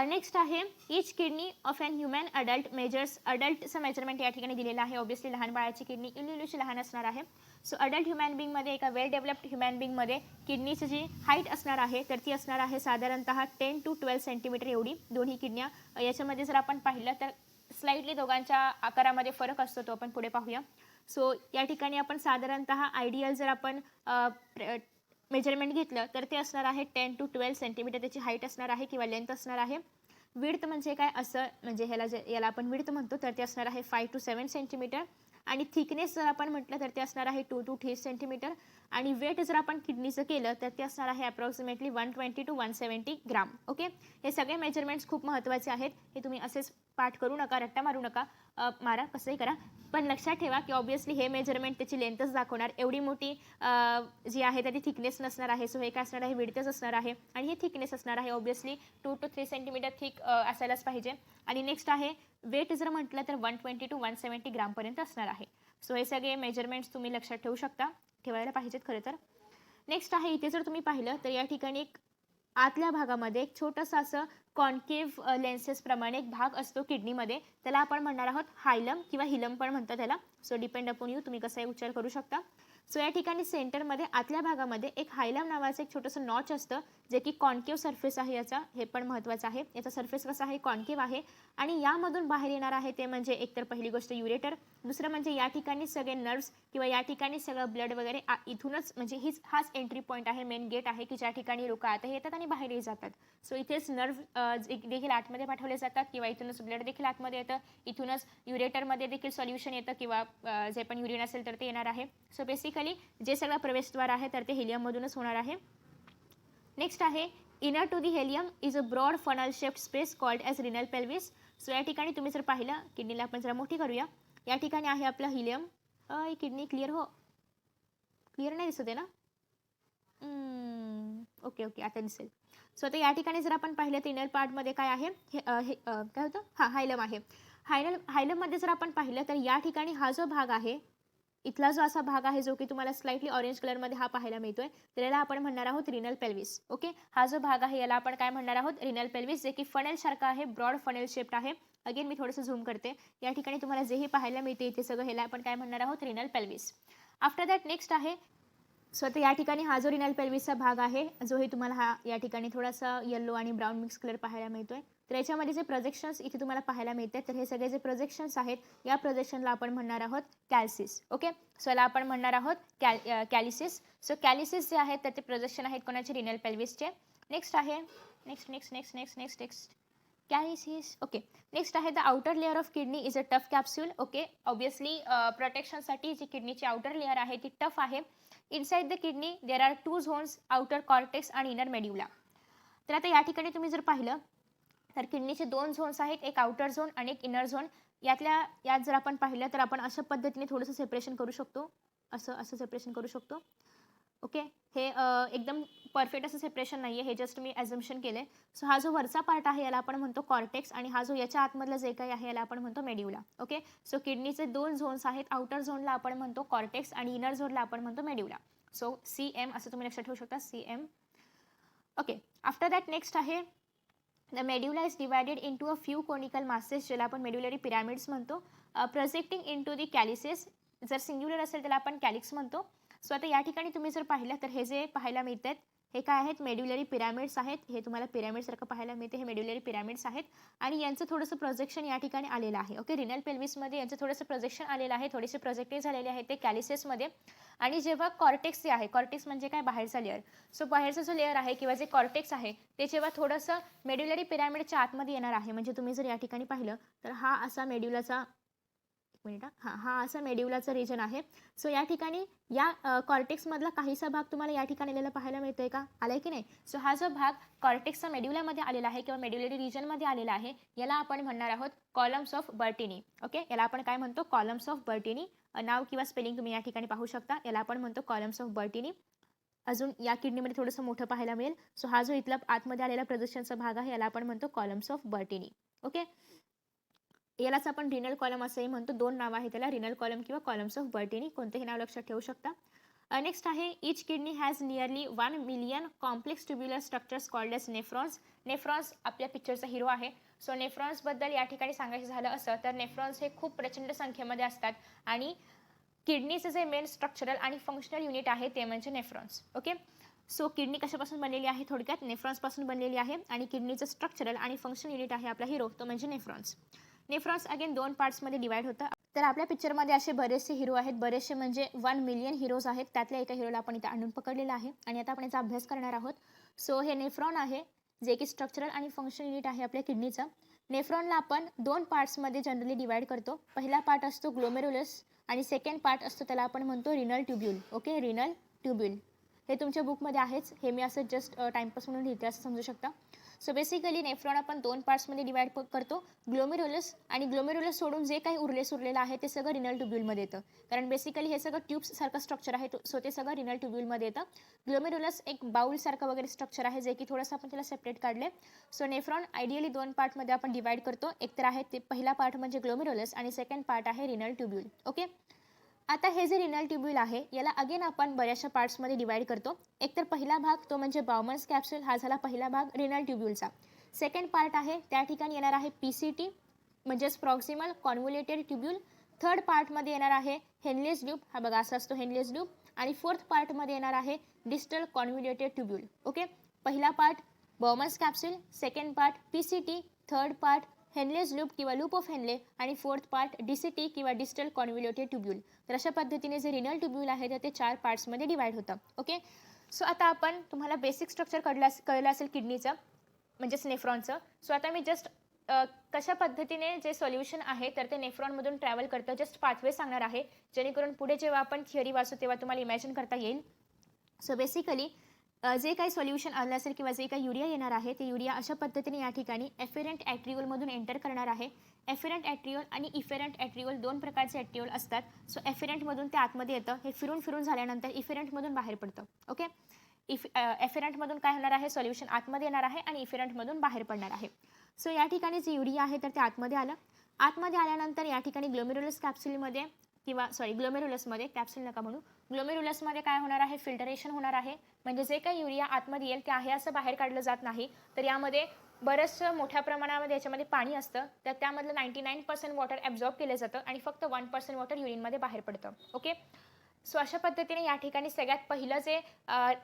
नेक्स्ट आहे, each kidney of an human adult measures. अडल्टचं मेजरमेंट या ठिकाणी दिलेलं आहे. ऑब्वियसली लहान बाळाची किडनी इल्युलुची लहान असणार आहे. सो अडल्ट ह्युमॅन बिंगमध्ये, एका वेल डेव्हलप्ड ह्युमॅन बिंगमध्ये किडनीची जी हाईट असणार आहे तर ती असणार आहे साधारणतः 10 to 12 सेंटीमीटर एवढी. दोन्ही किडन्या याच्यामध्ये जर आपण पाहिलं तर स्लाइटली दोघांच्या आकारामध्ये फरक असतो, तो आपण पुढे पाहूया. सो या ठिकाणी आपण साधारणतः आयडियल जर आपण मेजरमेंट घेतलं तर ते असणार आहे 10 to 12 सेंटीमीटर त्याची हाईट असणार आहे किंवा लेंथ असणार आहे. विड्थ म्हणजे काय? असं म्हणजे याला आपण विड्थ म्हणतो, तर ते असणार आहे 5 to 7 सेंटीमीटर. आणि थिकनेस जर आपण म्हटलं तर ते असणार आहे 2 to 3 सेंटीमीटर. आणि वेट जर आपण किडनीचं केलं तर ते असणार आहे अप्रॉक्सिमेटली 120 to 170 ग्राम. ओके, हे सगळे मेजरमेंट्स खूप महत्त्वाचे आहेत. हे तुम्ही असेच पाठ करू नका, रट्टा मारू नका, मारा कसंही करा, पण लक्षात ठेवा की ऑब्वियसली हे मेजरमेंट त्याची लेंथच दाखवणार. एवढी मोठी जी आहे त्याची थिकनेस नसणार आहे. सो हे काय असणार आहे? विड्थच असणार आहे, आणि हे थिकनेस असणार आहे. ऑब्वियसली 2 to 3 सेंटीमीटर थिक असायलाच पाहिजे. आणि नेक्स्ट आहे, वेट जर म्हटलं तर 120 to 170 ग्रामपर्यंत असणार आहे. सो हे सगळे मेजरमेंट्स तुम्ही लक्षात ठेवू शकता, ठेवायला पाहिजेत खरं तर. नेक्स्ट आहे, इथे जर तुम्ही पाहिलं तर या ठिकाणी एक आतल्या भागामध्ये एक छोटंसं असं कॉन्केव्ह लेन्सेस प्रमाणे एक भाग असतो किडनीमध्ये, त्याला आपण म्हणणार आहोत हायलम किंवा हिलम पण म्हणतात त्याला. सो डिपेंड अपॉन यू, तुम्ही कसाही उच्चार करू शकता. सो या ठिकाणी सेंटरमध्ये आतल्या भागामध्ये एक हायलम नावाचं एक छोटंसं नॉच असतं, जे की कॉन्केव्ह सरफेस आहे याचा. हे पण महत्त्वाचं आहे. याचा सरफेस कसा आहे? कॉन्केव्ह आहे. आणि यामधून बाहेर येणार आहे ते म्हणजे एकतर पहिली गोष्ट युरेटर, दुसरं म्हणजे या ठिकाणी सगळे नर्व्स किंवा या ठिकाणी सगळं ब्लड वगैरे इथूनच म्हणजे हाच एंट्री पॉईंट आहे, मेन गेट आहे की ज्या ठिकाणी लोक आतही येतात आणि बाहेरही जातात. सो इथेच नर्व्ह देखील आतमध्ये पाठवले जातात किंवा इथूनच ब्लड देखील आतमध्ये येतं, इथूनच युरेटरमध्ये देखील सोल्युशन येतं किंवा जे पण युरिन असेल तर ते येणार आहे. सो बेसिकली जे सगळं प्रवेशद्वार आहे तर ते हेलियममधूनच होणार आहे. नेक्स्ट आहे, inner to the hilum is a broad funnel shaped space called as renal pelvis. So या ठिकाणी तुम्ही जर पाहिलं, किडनीला आपण जरा मोठी करूया. या ठिकाणी आहे आपलं हिलियम. किडनी क्लिअर हो, क्लिअर नाही दिसत आहे ना? ओके ओके, आता दिसेल. सो आता या ठिकाणी जर आपण पाहिलं तर इनर पार्टमध्ये काय आहे? काय होतं? हायलम आहे. हायलममध्ये जर आपण पाहिलं तर या ठिकाणी हा जो भाग आहे, इथला जो असा भाग आहे जो की तुम्हाला स्लाइटली ऑरेंज कलरमध्ये हा पाहायला मिळतोय, तर याला आपण म्हणणार आहोत रिनल पेल्विस. ओके, हा जो भाग आहे याला आपण काय म्हणणार आहोत? रिनल पेल्विस, जे की फनेल सारखा आहे, ब्रॉड फनेल शेप्ड आहे. अगेन मी थोडंसं झूम करते. या ठिकाणी तुम्हाला जेही पाहायला मिळते इथे सगळं ह्याला आपण काय म्हणणार आहोत? Renal pelvis. After that next आहे, सो आता या ठिकाणी हा जो रिनल पेल्विसचा भाग आहे, जो हे तुम्हाला हा या ठिकाणी थोडासा येलो आणि ब्राऊन मिक्स कलर पाहायला मिळतोय, तर याच्यामध्ये जे प्रोजेक्शन्स इथे तुम्हाला पाहायला मिळतात, तर हे सगळे जे प्रोजेक्शन्स आहेत या प्रोजेक्शनला आपण म्हणणार आहोत कॅल्सिस. ओके, सो याला आपण म्हणणार आहोत कॅलिसिस. सो कॅलिसिस जे आहेत तर ते प्रोजेक्शन आहेत कोणाचे? रिनल पेल्विसचे. नेक्स्ट आहे, नेक्स्ट कॅलिसिस. ओके, नेक्स्ट आहे the outer layer of kidney is a tough capsule. Okay, obviously प्रोटेक्शनसाठी G किडनीची outer layer आहे ती टफ आहे. Inside the kidney there are 2 zones, outer cortex आणि इनर मेड्युला. तर आता या ठिकाणी तुम्ही जर पाहिलं तर किडनीचे 2 झोन्स आहेत, एक आउटर झोन आणि एक इनर झोन. यात जर आपण पाहिलं तर आपण अशा पद्धतीने थोडंसं सेपरेशन करू शकतो, असं सेपरेशन करू शकतो. ओके. हे एकदम परफेक्ट असं सेपरेशन नाही आहे, हे जस्ट मी ॲझम्पशन केलं आहे. सो हा जो वरचा पार्ट आहे याला आपण म्हणतो कॉर्टेक्स आणि हा जो याच्या आतमधलं जे काही आहे याला आपण म्हणतो मेड्युला. ओके. सो किडनीचे 2 झोन्स आहेत. आउटर झोनला आपण म्हणतो कॉर्टेक्स आणि इनर झोनला आपण म्हणतो मेड्युला. सो CM असं तुम्ही लक्षात ठेवू शकता, CM. Okay. After that next आहे the medulla is divided into a few conical masses, ज्याला आपण मेड्युलरी पिरॅमिड्स म्हणतो, प्रोजेक्टिंग इंटू दी कॅलिसेस. जर सिंग्युलर असेल त्याला आपण कॅलिक्स म्हणतो. सो आता या ठिकाणी तुम्ही जर पाहिलं तर हे जे पाहायला मिळतात हे काय आहेत, मेड्युलरी पिरॅमिड्स आहेत. हे तुम्हाला पिरॅमिडसारखं पाहायला मिळते, हे मेड्युलरी पिरॅमिड्स आहेत आणि यांचं थोडंसं प्रोजेक्शन या ठिकाणी आलेलं आहे. ओके. रिनल पेल्विसमध्ये यांचं थोडंसं प्रोजेक्शन आलेलं आहे, थोडेसे प्रोजेक्टिव्ह झालेले आहे ते कॅलिसेसमध्ये. आणि जेव्हा कॉर्टेक्स जे आहे, कॉर्टेक्स म्हणजे काय, बाहेरचा लेअर. सो बाहेरचा जो लेअर आहे किंवा जे कॉर्टेक्स आहे ते जेव्हा थोडंसं मेड्युलरी पिरॅमिडच्या आतमध्ये येणार आहे, म्हणजे तुम्ही जर या ठिकाणी पाहिलं तर हा असा मेड्युलाचा, एक मिनिट, हा असा मेड्युलाचा रिजन आहे. सो या ठिकाणी या कॉर्टेक्समधला काहीसा भाग तुम्हाला या ठिकाणी आलेला पाहायला मिळतोय का, आलाय की नाही. सो हा जो भाग कॉर्टेक्सचा मेड्युलामध्ये आलेला आहे किंवा मेड्युलरी रिजनमध्ये आलेला आहे याला आपण म्हणणार आहोत कॉलम्स ऑफ बर्टिनी. ओके. याला आपण काय म्हणतो, कॉलम्स ऑफ बर्टिनी. नाव किंवा स्पेलिंग तुम्ही या ठिकाणी पाहू शकता. याला आपण म्हणतो कॉलम्स ऑफ बर्टिनी. अजून या किडनीमध्ये थोडंसं मोठं पाहायला मिळेल. सो हा जो इथला आतमध्ये आलेला प्रोजेक्शनचा भाग आहे याला आपण म्हणतो कॉलम्स ऑफ बर्टिनी. ओके. यालाच आपण रिनल कॉलम असंही म्हणतो. 2 नाव आहे त्याला, रिनल कॉलम किंवा कॉलम्स ऑफ बर्टिनी, कोणतेही नाव लक्षात ठेवू शकता. नेक्स्ट आहे each kidney has nearly 1 million complex tubular structures called as nephrons. Nephrons आपल्या पिक्चरचा हिरो आहे. सो नेफ्रॉन्सबद्दल या ठिकाणी सांगायचं झालं असं तर नेफ्रॉन्स हे खूप प्रचंड संख्येमध्ये असतात आणि किडनीचं जे मेन स्ट्रक्चरल आणि फंक्शनल युनिट आहे ते म्हणजे नेफ्रॉन्स. ओके. सो किडनी कशापासून बनलेली आहे, थोडक्यात नेफ्रॉन्सपासून बनलेली आहे आणि किडनीचं स्ट्रक्चरल आणि फंक्शनल युनिट आहे आपला हिरो, तो म्हणजे नेफ्रॉन्स. नेफ्रॉन्स अगेन 2 पार्ट्समध्ये डिवाइड होतं. तर आपल्या पिक्चरमध्ये असे बरेचसे हिरो आहेत, बरेचसे म्हणजे 1 मिलियन हिरोज आहेत. त्यातल्या एका हिरोला आपण इथे आणून पकडलेला आहे आणि आता आपण याचा अभ्यास करणार आहोत. सो हे नेफ्रॉन आहे जे की स्ट्रक्चरल आणि फंक्शनल युनिट आहे आपल्या किडनीचं. नेफ्रॉनला आपण 2 पार्ट्समध्ये जनरली डिवाइड करतो. पहिला पार्ट असतो ग्लोमेरुलस आणि सेकंड पार्ट असतो त्याला आपण म्हणतो रिनल ट्युब्यूल. ओके. रिनल ट्युब्यूल हे तुमच्या बुकमध्ये आहेच, हे मी असं जस्ट टाइमपास म्हणून लिहिते असं समजू शकता. सो बेसिकली नेफ्रॉन आपण 2 पार्ट्समध्ये डिवाइड करतो, ग्लोमेरुलस आणि ग्लोमेरुलस सोडून जे काही उरलेलं आहे ते सगळं रिनल ट्युब्यूलमध्ये येतं. कारण बेसिकली हे सगळं ट्यूब्ससारखं स्ट्रक्चर आहे, सो ते सगळं रिनल ट्युब्यूलमध्ये येतं. ग्लोमेरुलस एक बाउलसारखं वगैरे स्ट्रक्चर आहे जे की थोडंसं आपण त्याला सेपरेट काढले. सो नेफ्रॉन आयडियली 2 पार्टमध्ये आपण डिवाइड करतो. एक तर आहे ते पहिला पार्ट म्हणजे ग्लोमेरुलस आणि सेकंड पार्ट आहे रिनल ट्युब्यूल. ओके. आता हे जे रिनल ट्युब्यूल आहे याला अगेन आपण बऱ्याचशा पार्ट्समध्ये डिवाइड करतो. एक तर पहिला भाग तो म्हणजे बाउमन्स कॅप्सूल, हा झाला पहिला भाग रिनल ट्युब्यूलचा. सेकंड पार्ट आहे त्या ठिकाणी येणार आहे PCT म्हणजेच प्रॉक्सिमल कॉन्व्होल्युटेड ट्युब्यूल. थर्ड पार्टमध्ये येणार आहे हेनलेस लूप, हा बघा असा असतो हेनलेस लूप. आणि फोर्थ पार्टमध्ये येणार आहे डिस्टल कॉन्व्होल्युटेड ट्युब्यूल. ओके. पहिला part Bowman's capsule, second part PCT, third part Henle's loop किंवा लूप ऑफ हेनले आणि फोर्थ पार्ट DCT किंवा डिस्टल कॉन्व्होल्युटेड ट्युब्यूल. तर अशा पद्धतीने जे रिनल ट्युब्यूल आहे तर ते 4 पार्ट्समध्ये डिवाइड होतं. ओके. सो आता आपण तुम्हाला बेसिक स्ट्रक्चर कळलं असेल किडनीचं म्हणजेच नेफ्रॉनचं. सो आता मी जस्ट कशा पद्धतीने जे सोल्युशन आहे तर ते नेफ्रॉनमधून ट्रॅव्हल करतं जस्ट पाथवे सांगणार आहे, जेणेकरून पुढे जेव्हा आपण थिअरी वाचू तेव्हा तुम्हाला इमॅजिन करता येईल. सो बेसिकली जे काही सोल्युशन आलं असेल किंवा जे काही युरिया येणार आहे ते युरिया अशा पद्धतीने या ठिकाणी एफेरंट ॲट्रिओलमधून एंटर करणार आहे. एफेरंट ॲट्रिओल आणि इफेरंट ॲट्रिओल 2 प्रकारचे ॲट्रिओल असतात. सो एफेरंटमधून ते आतमध्ये येतं, हे फिरून झाल्यानंतर इफेरंटमधून बाहेर पडतं. ओके. एफेरंटमधून काय होणार आहे, सोल्युशन आतमध्ये येणार आहे आणि इफेरंटमधून बाहेर पडणार आहे. सो या ठिकाणी जे युरिया आहे तर ते आतमध्ये आलं. आतमध्ये आल्यानंतर या ठिकाणी ग्लोमेरुलस कॅप्सूलमध्ये किंवा ग्लोमेरुलसमध्ये, कॅप्सूल नका म्हणू, ग्लोमेरुलसमध्ये काय होणार आहे, फिल्टरेशन होणार आहे. म्हणजे जे काही युरिया आतमध्ये येईल ते आहे असं बाहेर काढलं जात नाही, तर यामध्ये बरंचसं मोठ्या प्रमाणामध्ये याच्यामध्ये पाणी असतं. तर त्यामधलं 99% वॉटर ॲब्झॉर्ब केलं जातं आणि फक्त 1% वॉटर युरिनमध्ये बाहेर पडतं. ओके. सो अशा पद्धतीने या ठिकाणी सगळ्यात पहिलं जे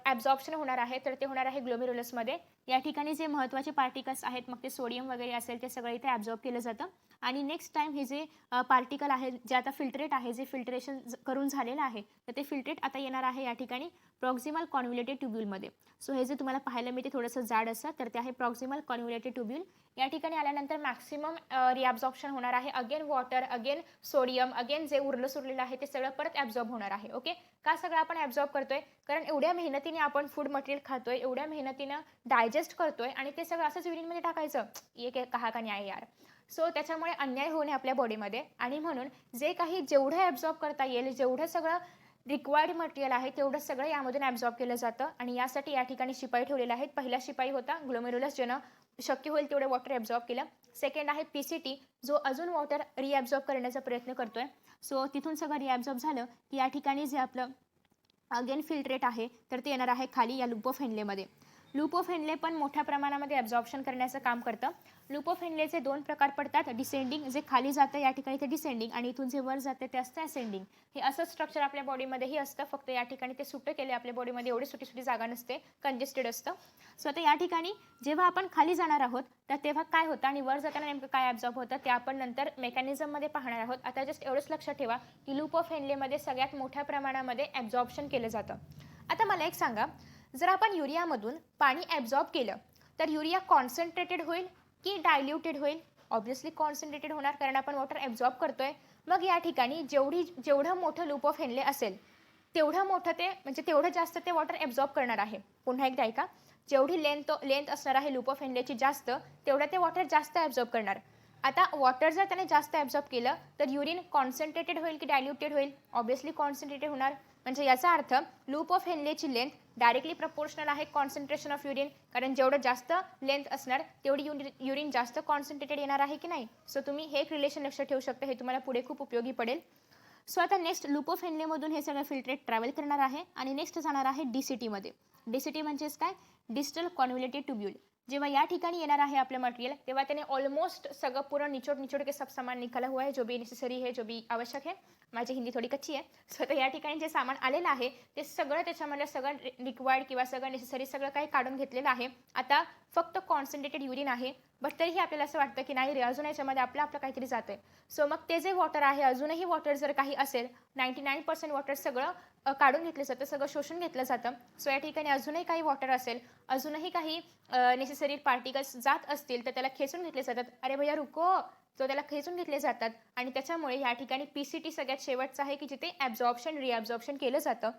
ॲब्झॉर्प्शन होणार आहे तर ते होणार आहे ग्लोमेरुलसमध्ये. या ठिकाणी जे महत्त्वाचे पार्टिकल्स आहेत मग ते सोडियम वगैरे असेल ते सगळं इथे ॲब्झॉर्ब केलं जातं. आणि नेक्स्ट टाईम हे जे पार्टिकल आहे जे आता फिल्ट्रेट आहे, जे फिल्ट्रेशन करून झालेलं आहे तर ते फिल्ट्रेट आता येणार आहे या ठिकाणी प्रॉक्सिमल कॉन्व्होल्युटेड ट्युब्यूलमध्ये. सो हे जे तुम्हाला पाहायला मिळते थोडंसं जाड असं तर ते आहे प्रॉक्सिमल कॉन्व्होल्युटेड ट्युब्यूल. या ठिकाणी आल्यानंतर मॅक्सिमम रिॲब्झॉर्प्शन होणार आहे. Again water, again sodium, again जे उरलं आहे ते सगळं परत ॲब्झॉर्ब होणार आहे. ओके. का सगळं आपण ॲब्झॉर्ब करतोय, कारण एवढ्या मेहनतीने आपण फूड मटेरियल खातोय, एवढ्या मेहनतीनं डायजेस्ट करतोय आणि ते सगळं असंच युरिनमध्ये टाकायचं, एक कहा का न्याय यार. सो त्याच्यामुळे अन्याय होऊ नये आपल्या बॉडीमध्ये आणि म्हणून जे काही जेवढं ॲब्झॉर्ब करता येईल, जेवढं सगळं रिक्वायर्ड मटेरियल आहे तेवढं सगळं यामधून ॲब्झॉर्ब केलं जातं आणि यासाठी या ठिकाणी शिपाई ठेवलेले आहेत. पहिला शिपाई होता ग्लोमेरुलस, ज्यानं शक्य होईल तेवढं वॉटर ॲब्झॉर्ब केलं. सेकंड आहे PCT, जो अजून वॉटर रिॲब्झॉर्ब करण्याचा प्रयत्न करतोय. सो तिथून सगळं रिॲब्झॉर्ब झालं की या ठिकाणी जे आपलं अगेन फिल्ट्रेट आहे तर ते येणार आहे खाली या लूप ऑफ हेनलेमध्ये. लूप ऑफ हेनले पण मोठ्या प्रमाणामध्ये ॲब्झॉर्प्शन करण्याचं काम करतं. लूप ऑफ हेनलेचे 2 प्रकार पडतात. डिसेंडिंग, जे खाली जातं या ठिकाणी ते डिसेंडिंग, आणि इथून जे वर जाते ते असतं असेंडिंग. हे असं स्ट्रक्चर आपल्या बॉडीमध्येही असतं, फक्त या ठिकाणी ते सुट्टं केले. आपल्या बॉडीमध्ये एवढी सुटी सुटी जागा नसते, कंजेस्टेड असतं. सो आता या ठिकाणी जेव्हा आपण खाली जाणार आहोत तर तेव्हा काय होतं आणि वर जाताना नेमकं काय ॲब्झॉर्ब होतं ते आपण नंतर मेकॅनिझममध्ये पाहणार आहोत. आता जस्ट एवढंच लक्षात ठेवा की लूप ऑफ हेनलेमध्ये सगळ्यात मोठ्या प्रमाणामध्ये ॲब्झॉर्प्शन केलं जातं. आता मला एक सांगा, जर आपण युरियामधून पाणी ॲब्झॉर्ब केलं तर युरिया कॉन्सन्ट्रेटेड होईल की डायल्युटेड होईल? ऑब्व्हियसली कॉन्सन्ट्रेटेड होणार, कारण आपण वॉटर ॲब्झॉर्ब करतोय. मग या ठिकाणी जेवढं मोठं लूप ऑफ हेनले असेल तेवढं मोठं ते म्हणजे तेवढं जास्त ते वॉटर ॲब्झॉर्ब करणार आहे. पुन्हा एकदा ऐका, जेवढी लेंथ असणार आहे लूप ऑफ हेनलेची जास्त, तेवढं ते वॉटर जास्त ॲब्झॉर्ब करणार. आता वॉटर जर त्याने जास्त ॲब्झॉर्ब केलं तर युरिन कॉन्सन्ट्रेटेड होईल की डायल्युटेड होईल? ऑब्व्हियसली कॉन्सन्ट्रेटेड होणार. म्हणजे याचा अर्थ लूप ऑफ हेनलेची लेंथ डायरेक्टली प्रपोर्शनल आहे कॉन्सन्ट्रेशन ऑफ युरिन, कारण जेवढं जास्त लेंथ असणार तेवढी युरिन जास्त कॉन्सन्ट्रेटेड येणार आहे की नाही? सो तुम्ही हे एक रिलेशन लक्षात ठेवू शकता, हे तुम्हाला पुढे खूप उपयोगी पडेल. सो आता नेक्स्ट लूप ऑफ हेनलेमधून हे सगळं फिल्ट्रेट ट्रॅव्हल करणार आहे आणि नेक्स्ट जाणार आहे DCTमध्ये. DCT म्हणजेच काय? Distal convoluted tubule. जेव्हा या ठिकाणी येणार आहे आपलं मटेरियल तेव्हा त्याने ऑलमोस्ट सगळं पूरा निचोड के सब सामान निकाला हुआ है, जो भी नेसेसरी है, जो भी आवश्यक है. माझी हिंदी थोडी कच्ची आहे. सो आता या ठिकाणी जे सामान आलेलं आहे ते सगळं त्याच्यामधलं सगळं रिक्वायर्ड किंवा सगळं नेसेसरी सगळं काही काढून घेतलेलं आहे. आता फक्त कॉन्सन्ट्रेटेड युरिन आहे, बट तरीही आपल्याला असं वाटतं की नाही रे, अजून याच्यामध्ये आपलं काहीतरी जातं आहे. सो मग ते जे वॉटर आहे, अजूनही वॉटर जर काही असेल, 99% वॉटर सगळं काढून घेतलं जातं, सगळं शोषून घेतलं जातं. सो या ठिकाणी अजूनही काही वॉटर असेल, अजूनही काही नेसेसरी पार्टिकल्स जात असतील तर त्याला खेचून घेतले जातात. अरे भैया रुको, तो त्याला खेचून घेतले जातात आणि त्याच्यामुळे या ठिकाणी PCT सगळ्यात शेवटचं आहे की जिथे ॲब्झॉर्प्शन रिॲब्झॉर्प्शन केलं जातं.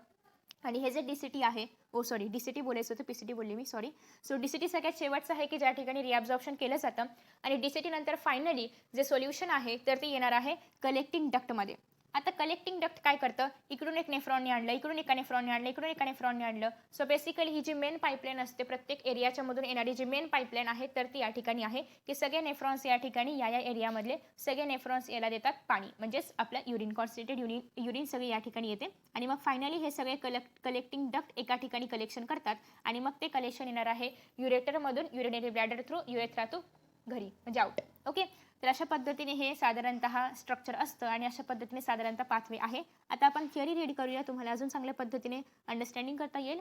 आणि हे जे DCT आहे, DCT बोलायचं होतं, PCT बोलली मी, सॉरी. सो DCT सगळ्यात शेवटचं आहे की ज्या ठिकाणी रिॲब्झॉर्प्शन केलं जातं आणि DCT नंतर फायनली जे सोल्युशन आहे तर ते येणार आहे कलेक्टिंग डक्टमध्ये. आता कलेक्टिंग डक्ट काय करतं? इकडून एक नेफ्रॉनने आणलं, इकडून एका नेफ्रॉनने आणलं, इकडून एका नेफ्रॉनने आणलं. सो बेसिकली ही जी मेन पाईपलाईन असते, प्रत्येक एरियाच्या मधून येणारी जी मेन पाईपलाईन आहे तर ती या ठिकाणी आहे की सगळे नेफ्रॉन्स या ठिकाणी या एरियामधले सगळे नेफ्रॉन्स याला देतात पाणी, म्हणजेच आपलं युरिन, कॉन्सन्ट्रेटेड युरिन सगळे या ठिकाणी येते आणि मग फायनली हे सगळे कलेक्टिंग डक्ट एका ठिकाणी कलेक्शन करतात आणि मग ते कलेक्शन येणार आहे युरेटरमधून, urinary bladder through, urethra through घरी, म्हणजे आउट. ओके, तर अशा पद्धतीने हे साधारणतः स्ट्रक्चर असतं आणि अशा पद्धतीने साधारणतः पाथवे आहे. आता आपण थिअरी रीड करूया, तुम्हाला अजून चांगल्या पद्धतीने अंडरस्टँडिंग करता येईल.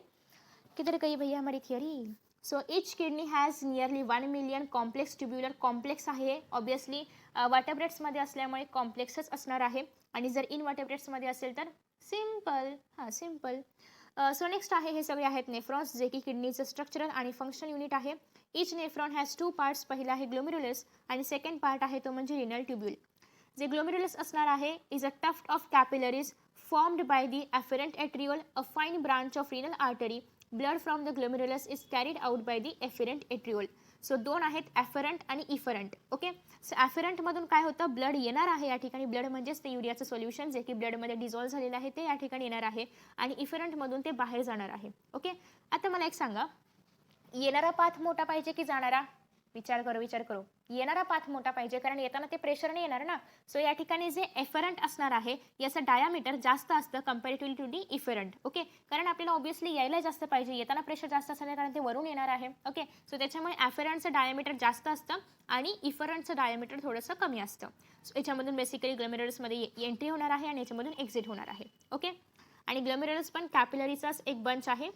किधर गई भैया हमारी theory? So each kidney has nearly 1 million complex tubular. Complex आहे ऑब्वियसली, वर्टेब्रेट्समध्ये असल्यामुळे कॉम्प्लेक्सच असणार आहे आणि जर इनवर्टेब्रेट्समध्ये असेल तर सिम्पल. सिम्पल. सो नेक्स्ट आहे, हे सगळे आहेत नेफ्रॉन्स, जे की किडनीचं स्ट्रक्चरल आणि फंक्शन युनिट आहे. इच नेफ्रॉन हॅज 2 पार्ट्स. पहिला आहे ग्लोमेरुलस आणि सेकंड पार्ट आहे तो म्हणजे रिनल ट्यूब्यूल. जे ग्लोमेरुलस असणार आहे is a tuft of capillaries formed by the efferent arteriole, a fine branch of renal artery. Blood from the glomerulus is carried out by the efferent arteriole. So 2 आहेत, ॲफरंट आणि इफरंट. ओके, सो ॲफरंटमधून काय होतं? ब्लड येणार आहे या ठिकाणी. ब्लड म्हणजेच ते युरियाचं सोल्युशन जे की ब्लडमध्ये डिझॉल्व्ह झालेलं आहे ते या ठिकाणी येणार आहे आणि इफरंटमधून ते बाहेर जाणार आहे. ओके, आता मला एक सांगा, येणारा पाथ मोठा पाहिजे की जाणारा? विचार करो. येणारा पाथ मोठा पाहिजे, कारण येताना ते प्रेशरने येणार ना. सो या ठिकाणी जे एफरंट असणार आहे याचं डायामीटर जास्त असतं comparatively to the efferent. Okay, कारण आपल्याला ऑब्व्हियसली यायला जास्त पाहिजे, येताना प्रेशर जास्त असणार कारण ते वरून येणार आहे. ओके, सो त्याच्यामुळे एफरंटचं डायामीटर जास्त असतं आणि इफरंटचं डायामीटर थोडंसं कमी असतं. सो याच्यामधून बेसिकली ग्लोमेरुलसमध्ये एंट्री होणार आहे आणि याच्यामधून एक्झिट होणार आहे. ओके, आणि ग्लोमेरुलस पण कॅपिलरीचाच एक बंच आहे.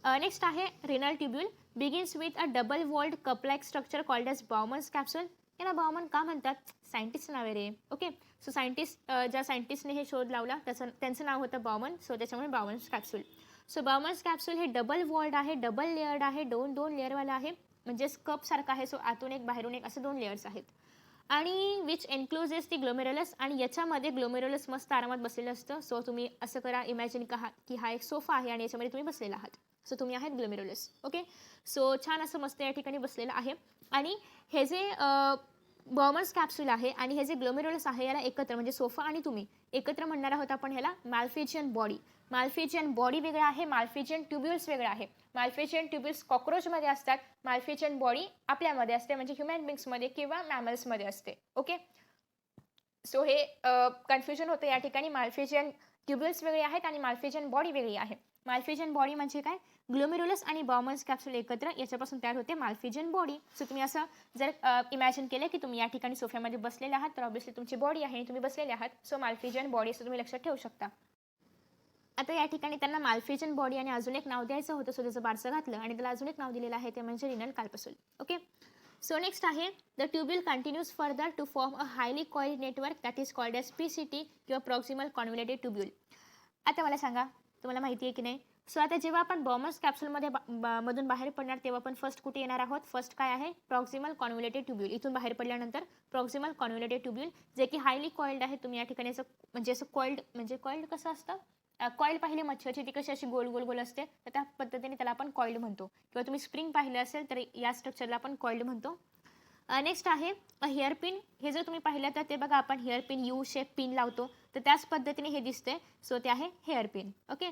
नेक्स्ट आहे renal tubule. Begins with a double walled cup like structure called as Bowman's capsule. याला बाउमन का म्हणतात? सायंटिस्ट नाव आहे रे. ओके, सो ज्या सायंटिस्टने हे शोध लावला त्यांचं नाव होतं बाउमन, सो त्याच्यामुळे बाउमन्स कॅप्सूल. सो बाउमन्स कॅप्सूल हे डबल वॉल्ड आहे, डबल लेअर्ड आहे, दोन लेअरवाला आहे, म्हणजेच कपसारखा आहे. सो आतून एक बाहेरून एक असे 2 लेअर्स आहेत आणि विच एन्क्लोजेस दी ग्लोमेरुलस. आणि याच्यामध्ये ग्लोमेरुलस मस्त आरामात बसलेलं असतं. सो तुम्ही असं करा, इमॅजिन की हा एक सोफा आहे आणि याच्यामध्ये तुम्ही बसलेला आहात. सो तुम्ही आहात ग्लोमेरुलस. ओके, सो छान असं मस्त या ठिकाणी बसलेलं आहे आणि हे जे बाउमन्स कॅप्सूल आहे आणि हे जे ग्लोमेरुलस आहे याला एकत्र, म्हणजे सोफा आणि तुम्ही एकत्र म्हणणार आहोत आपण ह्याला मॅल्फिजियन बॉडी. माल्फिजियन बॉडी वेगळा आहे, माल्फिजियन ट्युब्युल्स वेगळं आहे. माल्फिजियन ट्युब्युल्स कॉक्रोचमध्ये असतात, माल्फिजियन बॉडी आपल्यामध्ये असते म्हणजे ह्युमन बिंग्समध्ये किंवा मॅमल्समध्ये असते. ओके, सो हे कन्फ्युजन होतं या ठिकाणी. माल्फिजियन ट्युब्युल्स वेगळे आहेत आणि माल्फिजियन बॉडी वेगळी आहे. माल्फिजियन बॉडी म्हणजे काय, ग्लोमेरुलस आणि बाउमन्स कॅप्सूल एकत्र याच्यापासून तयार होते माल्फिजियन बॉडी. सो तुम्ही असं जर इमॅजिन केलं की तुम्ही या ठिकाणी सोफ्यामध्ये बसलेले आहात, तर ऑब्व्हियसली तुमची बॉडी आहे आणि तुम्ही बसलेले आहात. सो माल्फिजियन बॉडी असं तुम्ही लक्षात ठेवू शकता. आता या ठिकाणी त्यांना माल्फिजियन बॉडी आणि अजून एक नाव द्यायचं होतं, सो त्याचं बारसं घातलं आणि त्याला अजून एक नाव दिलेलं आहे, ते म्हणजे renal capsule. Okay, so next आहे the tubule continues further to form a highly coiled network that is called as PCT किंवा प्रॉक्सिमल कॉन्व्होल्युटेड ट्युब्यूल. आता मला सांगा, तुम्हाला माहिती आहे की नाही. सो आता जेव्हा आपण बॉमन्स कॅप्सूलमध्ये मधून बाहेर पडणार तेव्हा आपण फर्स्ट कुठे येणार आहोत, फर्स्ट काय आहे, प्रॉक्सिमल कॉन्व्होल्युटेड ट्युब्यूल. इथून बाहेर पडल्यानंतर प्रॉक्सिमल कॉन्व्होल्युटेड ट्युब्यूल जे की हायली कॉइल्ड आहे. तुम्ही या ठिकाणी असं म्हणजे असं कॉइल्ड म्हणजे कॉइल्ड कसं असतं, कॉईल पाहिली मच्छरची, ती कशी अशी गोल गोल गोल असते, तर त्या पद्धतीने त्याला आपण कॉइल्ड म्हणतो. किंवा तुम्ही स्प्रिंग पाहिलं असेल तर या स्ट्रक्चरला आपण कॉइल्ड म्हणतो. नेक्स्ट आहे हेअर पिन. हे जर तुम्ही पाहिलं तर ते बघा, आपण hair pin U shape pin लावतो, तर त्याच पद्धतीने हे दिसते. सो ते आहे हेअर पिन. ओके,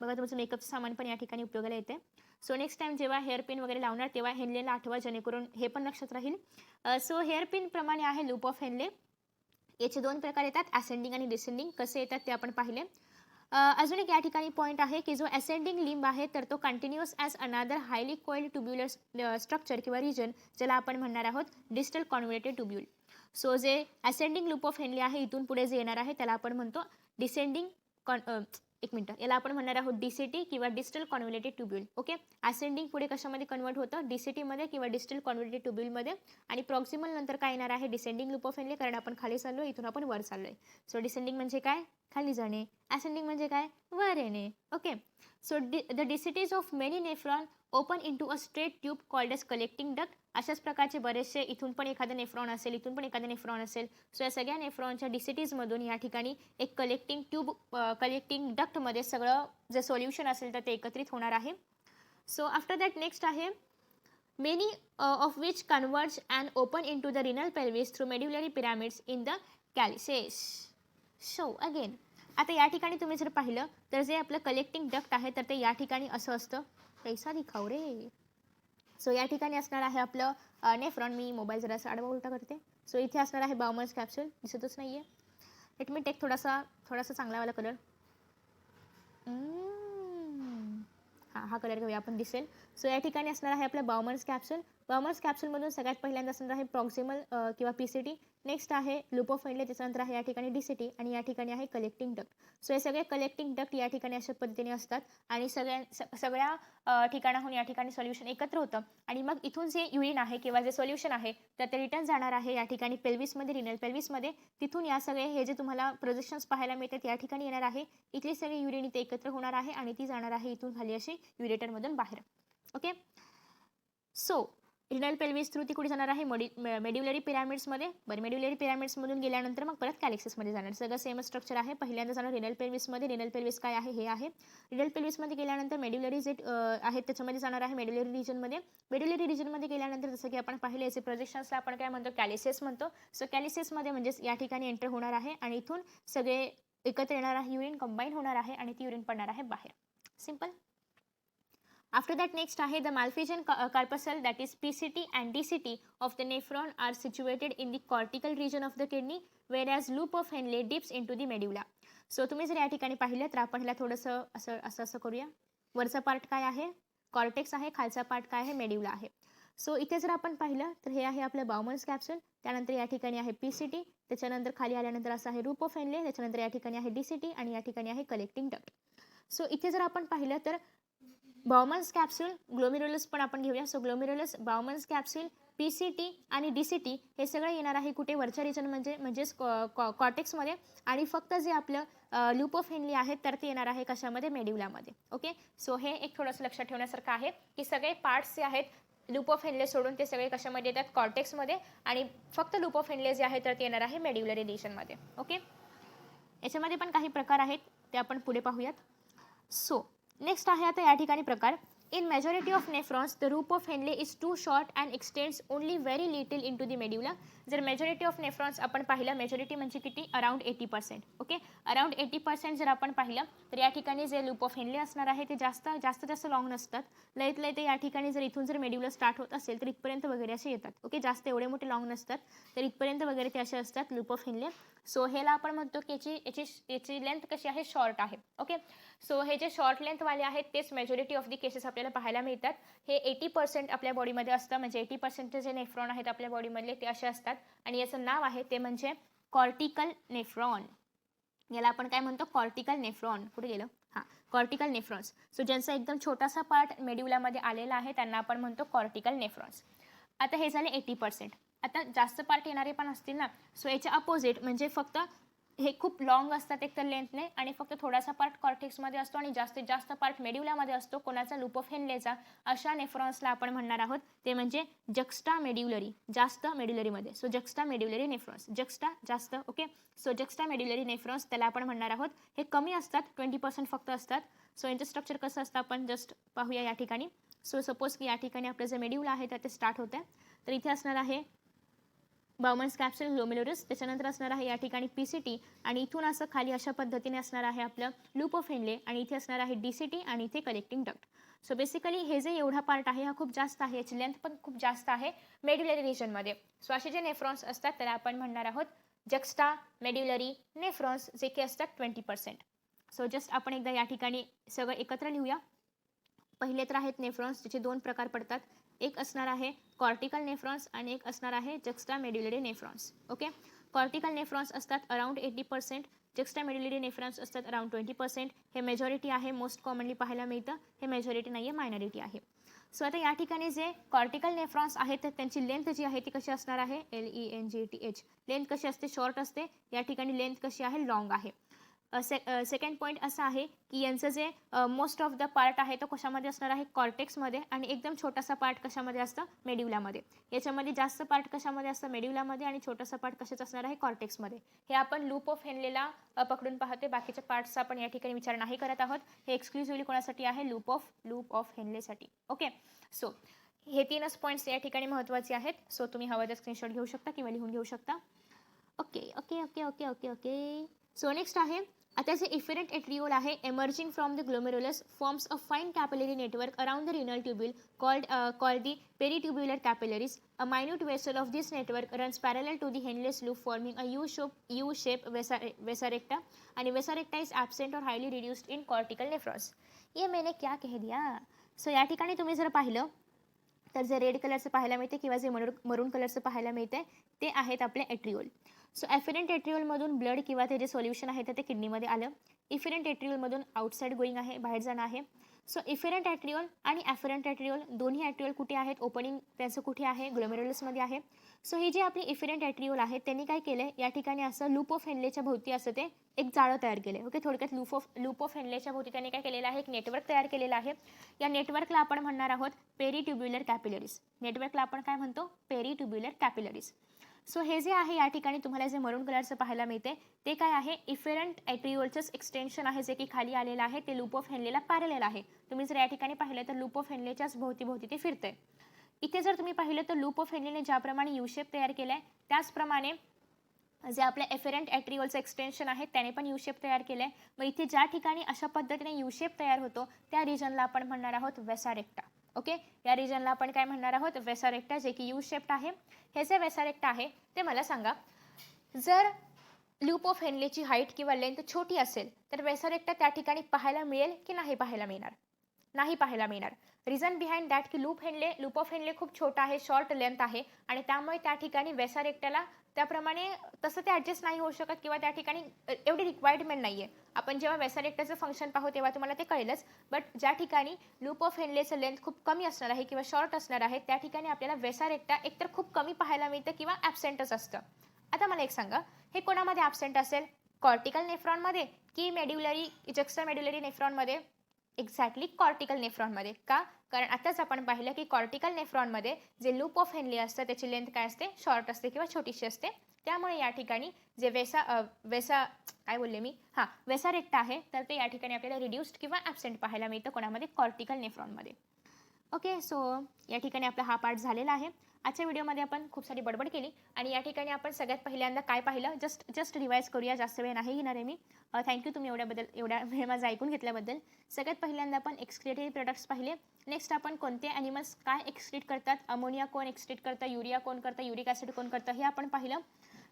बघा तुमचं मेकअपचं सामान पण या ठिकाणी उपयोगाला येते. सो नेक्स्ट टाइम जेव्हा हेअर पिन वगैरे लावणार तेव्हा हेनलेला आठवा, जेणेकरून हे पण लक्षात राहील. सो हेअर पिन प्रमाणे आहे लूप ऑफ हेनले. याचे दोन प्रकार येतात, असेंडिंग आणि डिसेंडिंग. कसे येतात ते आपण पाहिले. अजून एक या ठिकाणी पॉईंट आहे की जो असेंडिंग लिंब आहे तर तो कंटिन्युअस ॲज अनादर हायली कॉइल्ड ट्युब्युलर स्ट्रक्चर किंवा रिजन, ज्याला आपण म्हणणार आहोत डिस्टल कॉन्व्होल्युटेड ट्युब्यूल. सो जे असेंडिंग लूप ऑफ हेनले आहे, इथून पुढे जे येणार आहे त्याला आपण म्हणतो डिसेंडिंग एक मिनटं, याला आपण म्हणणार आहोत DCT किंवा distal convoluted tubule. Okay, ascending पुढे कशामध्ये कन्वर्ट होतं, DCT मध्ये किंवा डिस्टल कॉन्व्होल्युटेड ट्युब्यूलमध्ये. आणि प्रॉक्सिमल नंतर काय येणार आहे, डिसेंडिंग लूप ऑफ हेनले, कारण आपण खाली चाललो, इथून आपण वर चाललोय. सो डिसेंडिंग म्हणजे काय, खाली जाणे. असेंडिंग म्हणजे काय, वर येणे. Okay, so the DCTs of many nephron open into a straight tube called as collecting duct. अशाच प्रकारचे बरेचसे, इथून पण एखादं नेफ्रॉन असेल, इथून पण एखादं नेफ्रॉन असेल. सो या सगळ्या नेफ्रॉनच्या DCTsमधून या ठिकाणी एक कलेक्टिंग ट्यूब, कलेक्टिंग डक्टमध्ये सगळं जे सोल्युशन असेल तर ते एकत्रित होणार आहे. सो आफ्टर दॅट नेक्स्ट आहे many of which converge and open into the renal pelvis through medullary pyramids in the calyces. So again, आता या ठिकाणी तुम्ही जर पाहिलं तर जे आपलं कलेक्टिंग डक्ट आहे तर ते या ठिकाणी असं असतं. पैसा दिखाव रे. सो या ठिकाणी असणार आहे आपलं नेफ्रॉन. मी मोबाईल जरासा आडवा उलटा करते. सो इथे असणार आहे बाउमन्स कॅप्सूल, दिसतच नाही आहे. लेट मी टेक थोडासा चांगलावाला कलर. हां, हा कलर घेऊया आपण, दिसेल. सो या ठिकाणी असणार आहे आपलं बाउमन्स कॅप्सूल. बाउमन्स कॅप्सूलमधून सगळ्यात पहिल्यांदा असणार आहे प्रॉक्सिमल किंवा PCT. नेक्स्ट आहे लूप ऑफ हेनले, त्याच्यानंतर आहे या ठिकाणी DCT आणि या ठिकाणी आहे कलेक्टिंग डक्ट. सो हे सगळे कलेक्टिंग डक्ट या ठिकाणी अशा पद्धतीने असतात आणि सगळ्या ठिकाणाहून या ठिकाणी सोल्युशन एकत्र होतं आणि मग इथून जे युरिन आहे किंवा जे सोल्युशन आहे तर ते रिटर्न जाणार आहे या ठिकाणी पेल्विसमध्ये, रिनल पेल्विसमध्ये. तिथून या सगळे हे जे तुम्हाला प्रोजेक्शन्स पाहायला मिळतात या ठिकाणी येणार आहे. इथली सगळी युरिन इथे एकत्र होणार आहे आणि ती जाणार आहे इथून खाली अशी युरेटरमधून बाहेर. Okay, so renal pelvis through ती कुठे जाणार आहे, मेड्युलरी पिरामिड्समध्ये. बरं, मेड्युलरी पिरामिड्समधून गेल्यानंतर मग परत कॅलेक्सिसमध्ये जाणार. सगळं सेम स्ट्रक्चर आहे. पहिल्यांदा जाणार रिनल पेल्विसमध्ये. रिनल पेल्विस काय आहे, हे आहे. रिनल पेल्विसमध्ये गेल्यानंतर मेड्युलरी जे आहेत त्याच्यामध्ये जाणार आहे मेड्युलरी रिजनमध्ये. मेड्युलरी रिजनमध्ये गेल्यानंतर जसं की आपण पाहिले याचे प्रोजेक्शन्सला आपण काय म्हणतो, कॅलिसेस म्हणतो. सो कॅलिसेसमध्ये म्हणजेच या ठिकाणी एंटर होणार आहे आणि इथून सगळे एकत्र येणार आहे, युरिन कंबाईन होणार आहे आणि ती युरिन पडणार आहे बाहेर. सिम्पल. After that next आहे the malphizian corpuscle that is PCT and DCT of the nephron are situated in the cortical region of the kidney whereas loop of Henle dips into the medulla. So तुम्ही जर या ठिकाणी पाहिलं तर आपण ह्याला थोडंसं असं करूया. वरचा पार्ट काय आहे, कॉर्टेक्स आहे. खालचा पार्ट काय आहे, मेड्युला आहे. सो इथे जर आपण पाहिलं तर हे आहे आपलं बाउमन्स कॅप्सूल. त्यानंतर या ठिकाणी आहे PCT. त्याच्यानंतर खाली आल्यानंतर असं आहे रूप ऑफ हेनले. त्याच्यानंतर या ठिकाणी आहे DCT आणि या ठिकाणी आहे कलेक्टिंग डक्ट. सो इथे जर आपण पाहिलं तर बाउमन्स कॅप्सूल, ग्लोमेरुलस पण आपण घेऊया. सो ग्लोमेरुलस, बाउमन्स कॅप्सूल, PCT आणि DCT हे सगळं येणार आहे कुठे, वरच्या रिजन म्हणजेच कॉर्टेक्समध्ये. आणि फक्त जे आपलं लूप ऑफ हेनली आहे तर ते येणार आहे कशामध्ये, मेड्युलामध्ये. ओके, सो हे एक थोडंसं लक्षात ठेवण्यासारखं आहे की सगळे पार्ट्स जे आहेत लूप ऑफ हेनले सोडून ते सगळे कशामध्ये येतात, कॉर्टेक्समध्ये. आणि फक्त लूप ऑफ हेनले जे आहे तर ते येणार आहे मेड्युलरी रिजनमध्ये. ओके, याच्यामध्ये पण काही प्रकार आहेत ते आपण पुढे पाहूयात. सो नेक्स्ट आहे आता या ठिकाणी प्रकार In majority of nephrons, the root of Henle is too short and extends only very little into the medulla. जर majority of nephrons आपण पाहिलं, majority म्हणजे किती, अराउंड 80%. ओके, अराउंड 80% जर आपण पाहिलं तर या ठिकाणी जे लूप ऑफ हेनले असणार आहे ते जास्त लॉंग नसतात. लयत लय ते या ठिकाणी जर इथून जर मेड्युला स्टार्ट होत असेल तर इथपर्यंत वगैरे असे येतात. ओके, जास्त एवढे मोठे लॉंग नसतात, तर इथपर्यंत वगैरे ते असे असतात लूप ऑफ हेनले. सो हेला आपण म्हणतो की याची लेंथ कशी आहे, शॉर्ट आहे. ओके, सो हे जे शॉर्ट लेंथवाले आहेत तेच मेजॉरिटी ऑफ दी केसेस आपल्याला पाहायला मिळतात. हे 80% आपल्या बॉडीमध्ये असतं, म्हणजे 80% जे नेफ्रॉन आहेत आपल्या बॉडीमधले ते असे असतात. आणि याचं नाव आहे ते म्हणजे कॉर्टिकल नेफ्रॉन. याला आपण काय म्हणतो, कॉर्टिकल नेफ्रॉन. कुठे गेलं, हां, कॉर्टिकल नेफ्रॉन्स. सो ज्यांचा एकदम छोटासा पार्ट मेड्युलामध्ये आलेला आहे त्यांना आपण म्हणतो कॉर्टिकल नेफ्रॉन्स. आता हे झाले 80%. आता जास्त पार्ट येणारे पण असतील ना, सो याच्या अपोजिट म्हणजे फक्त हे खूप लॉंग असतात एक तर लेंथने आणि फक्त थोडासा पार्ट कॉर्टेक्समध्ये असतो आणि जास्तीत जास्त पार्ट मेड्युलामध्ये असतो. कोणाचा, लूप ऑफ हेनलेचा. अशा नेफ्रॉन्सला आपण म्हणणार आहोत ते म्हणजे जक्स्टा मेड्युलरी, जास्त मेड्युलरीमध्ये. So juxta medullary nephrons, juxta जास्त. Okay, so juxta medullary nephrons त्याला आपण म्हणणार आहोत. हे कमी असतात, 20% फक्त असतात. सो यांचं स्ट्रक्चर कसं असतं आपण जस्ट पाहूया या ठिकाणी. सो सपोज की या ठिकाणी आपलं जे मेड्युला आहे तर ते स्टार्ट होतं आहे, तर इथे असणार आहे बाउमन्स कॅप्सूल ग्लोमेरुलस. त्याच्यानंतर असणार आहे या ठिकाणी पीसीटी आणि इथून असं खाली अशा पद्धतीने असणार आहे आपलं लूप ऑफ हेनले आणि इथे असणार आहे डीसीटी आणि इथे कलेक्टिंग डक्ट. सो बेसिकली हे जे एवढा पार्ट आहे हा खूप जास्त आहे, याची लेंथ पण खूप जास्त आहे मेड्युलरी रिजनमध्ये. सो असे जे नेफ्रॉन्स असतात त्याला आपण म्हणणार आहोत जक्स्टा मेड्युलरी नेफ्रॉन्स, जे की असतात 20%. सो जस्ट आपण एकदा या ठिकाणी सगळं एकत्र लिहूया. पहिले तर आहेत नेफ्रॉन्स, ज्याचे 2 प्रकार पडतात. एक असणार आहे कॉर्टिकल नेफ्रॉन्स आणि एक असणार आहे juxta medullary nephrons. Okay, cortical nephrons असतात अराउंड 80%, जक्स्टा मेड्युलरी नेफ्रॉन्स असतात अराउंड 20%. हे मेजॉरिटी आहे, मोस्ट कॉमनली पाहायला मिळतं. हे मेजॉरिटी नाही आहे, मायनॉरिटी आहे. सो आता या ठिकाणी जे कॉर्टिकल नेफ्रॉन्स आहेत तर त्यांची लेंथ जी आहे ती कशी असणार आहे, LENGTH. लेंथ कशी असते, शॉर्ट असते. या ठिकाणी लेंथ कशी आहे, लॉंग आहे. सेकंड पॉईंट असा आहे की यांचं जे मोस्ट ऑफ द पार्ट आहे तो कशामध्ये असणार आहे, कॉर्टेक्समध्ये, आणि एकदम छोटासा पार्ट कशामध्ये असतं, मेड्युलामध्ये. याच्यामध्ये जास्त पार्ट कशामध्ये असतं, मेड्युलामध्ये, आणि छोटासा पार्ट कशाचा असणार आहे, कॉर्टेक्समध्ये. हे आपण लूप ऑफ हेनलेला पकडून पाहते, बाकीच्या पार्ट्सचा आपण या ठिकाणी विचार नाही करत आहोत. हे एक्सक्लुसिव्हली कोणासाठी आहे, लूप ऑफ हेनलेसाठी. ओके, सो हे 3च पॉईंट्स या ठिकाणी महत्त्वाचे आहेत. सो तुम्ही हवं तर स्क्रीनशॉट घेऊ शकता किंवा लिहून घेऊ शकता. Okay okay okay okay okay okay so next आहे आता जे इफेरेंट एट्रिओल आहे emerging from the glomerulus forms a fine capillary network around the renal tubule called the peritubular capillaries. A minute vessel of this network runs parallel to the Henle's loop forming a U-shape vesa recta and vesa recta is absent or highly reduced in cortical nephrons. ये मैंने क्या कह दिया. सो या ठिकाणी तुम्ही जर पाहिलं तर जे रेड कलरचं पाहायला मिळते किंवा जे मरून कलरचं पाहायला मिळते ते आहेत आपले एट्रिओल. सो एफेरंट एट्रिओलमधून ब्लड किंवा ते जे सोल्युशन आहे तर ते किडनीमध्ये आलं. इफेरंट एट्रिओलमधून आउटसाईड गोईंग आहे, बाहेर जाणं आहे. सो इफेरंट एट्रिओल आणि ॲफेरंट एट्रिओल दोन्ही एट्रिओल कुठे आहेत, ओपनिंग त्यांचं कुठे आहे, ग्लोमेरुलसमध्ये आहे. सो ही जी आपली इफेरंट एट्रिओल आहे त्यांनी काय केलं, या ठिकाणी असं लूप ऑफ हेनलेच्या भोवती असं ते एक जाळं तयार केलं. ओके, थोडक्यात लूप ऑफ हेनलेच्या भोवती त्यांनी काय केलेलं आहे, एक नेटवर्क तयार केलेलं आहे. या नेटवर्कला आपण म्हणणार आहोत पेरिट्युब्युलर कॅपिलरीज. नेटवर्कला आपण काय म्हणतो, पेरिट्युब्युलर कॅपिलरीज. सो हे जे आहे या ठिकाणी तुम्हाला जे मरून कलरचं पाहायला मिळते ते काय आहे, इफेरंट एट्रिओलचंच एक्सटेन्शन आहे जे की खाली आलेलं आहे. ते लूप ऑफ हेनलेला पॅरलल आहे. तुम्ही जर या ठिकाणी पाहिलं तर लूप ऑफ हेनलेच्याच भोवती ते फिरतंय. इथे जर तुम्ही पाहिलं तर लूप ऑफ हेनलेने ज्याप्रमाणे यू-शेप तयार केलाय त्याचप्रमाणे जे आपल्या एफेरंट एट्रिओलचं एक्सटेन्शन आहे त्याने पण यू-शेप तयार केलंय. मग इथे ज्या ठिकाणी अशा पद्धतीने यू-शेप तयार होतो त्या रिजनला आपण म्हणणार आहोत वेसा रेक्टा. ओके, या रिजनला आपण काय म्हणणार आहोत, वेसा रेक्टा, जे की यू शेप्ड आहे. हे जे वेसा रेक्टा आहे ते मला सांगा, जर लूप ऑफ हेनलेची हाईट किंवा लेंथ छोटी असेल तर वेसा रेक्टा त्या ठिकाणी पाहायला मिळेल की नाही पाहायला मिळणार, नाही पाहायला मिळणार. रिझन बिहाइंड दॅट की लूप ऑफ हेनले खूप छोटा आहे, शॉर्ट लेंथ आहे आणि त्यामुळे त्या ठिकाणी वेसा रेक्टाला त्याप्रमाणे तसं ते ॲडजस्ट नाही होऊ शकत किंवा त्या ठिकाणी एवढी रिक्वायरमेंट नाही आहे. आपण जेव्हा वेसा रेक्टाचं फंक्शन पाहू तेव्हा तुम्हाला ते कळेलच. बट ज्या ठिकाणी लूप ऑफ हेनलेचं लेंथ खूप कमी असणार आहे किंवा शॉर्ट असणार आहे त्या ठिकाणी आपल्याला वेसा रेक्टा एकतर खूप कमी पाहायला मिळतं किंवा ॲबसेंटच असतं. आता मला एक सांगा, हे कोणामध्ये ॲबसेंट असेल, कॉर्टिकल नेफ्रॉनमध्ये की जक्स्टा मेड्युलरी नेफ्रॉनमध्ये? एक्झॅक्टली कॉर्टिकल नेफ्रॉनमध्ये. का? कारण आताच आपण पाहिलं की कॉर्टिकल नेफ्रॉनमध्ये जे लूप ऑफ हेनले असतं त्याची लेंथ काय असते, शॉर्ट असते किंवा छोटीशी असते. त्यामुळे या ठिकाणी जे वेसा रेक्टा आहे तर ते या ठिकाणी आपल्याला रिड्यूस्ड किंवा ॲबसेंट पाहायला मिळतं कोणामध्ये, कॉर्टिकल नेफ्रॉनमध्ये. ओके, सो या ठिकाणी आपला हा पार्ट झालेला आहे. आजच्या व्हिडिओमध्ये आपण खूप सारी बडबड केली आणि या ठिकाणी आपण सगळ्यात पहिल्यांदा काय पाहिलं जस्ट रिवाईज करूया, जास्त वेळ नाही घेणार आहे मी. थँक्यू तुम्ही एवढा वेळ माझं ऐकून घेतल्याबद्दल. सगळ्यात पहिल्यांदा आपण एक्सक्रिटेटरी प्रोडक्ट्स पाहिले. नेक्स्ट आपण कोणते ॲनिमल्स काय एक्सक्रीट करतात, अमोनिया कोण एक्सक्रीट करतं, युरिया कोण करतं, युरिक ॲसिड कोण करतं हे आपण पाहिलं.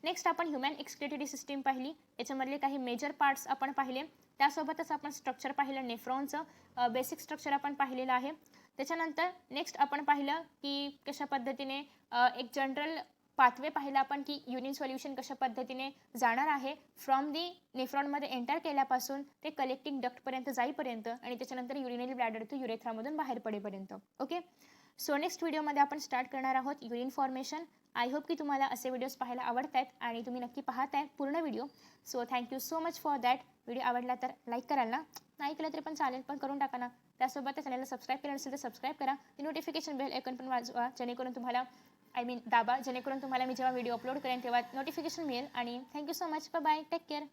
नेक्स्ट आपण ह्युमन एक्सक्रिटेटरी सिस्टीम पाहिली, याच्यामधले काही मेजर पार्ट्स आपण पाहिले. त्यासोबतच आपण स्ट्रक्चर पाहिलं, नेफ्रॉनचं बेसिक स्ट्रक्चर आपण पाहिलेलं आहे. त्याच्यानंतर नेक्स्ट आपण पाहिलं की कशा पद्धतीने एक जनरल पाथवे पाहिला आपण की युरिन सोल्युशन कशा पद्धतीने जाणार आहे फ्रॉम दी नेफ्रॉनमध्ये एंटर केल्यापासून ते कलेक्टिंग डक्टपर्यंत जाईपर्यंत आणि त्याच्यानंतर युरिनरी ब्लॅडर टू युरेथ्रामधून बाहेर पडेपर्यंत. ओके, सो नेक्स्ट व्हिडिओमध्ये आपण स्टार्ट करणार आहोत युरिन फॉर्मेशन. आय होप की तुम्हाला असे व्हिडिओज पाहायला आवडत आहेत आणि तुम्ही नक्की पाहत आहे पूर्ण video. So thank you so much for that. Video आवडला तर लाईक कराल ना, नाही केलं तरी पण चालेल, पण करून टाका ना. त्यासोबत त्या चॅनलला सबस्क्राईब केलं नसेल तर सबस्क्राईब करा. ती नोटिफिकेशन बेल ऐकून पण वाजवा, जेणेकरून तुम्हाला दाबा, जेणेकरून तुम्हाला मी जेव्हा व्हिडिओ अपलोड करेन तेव्हा नोटिफिकेशन मिळेल. आणि thank you so much, bye bye, take care.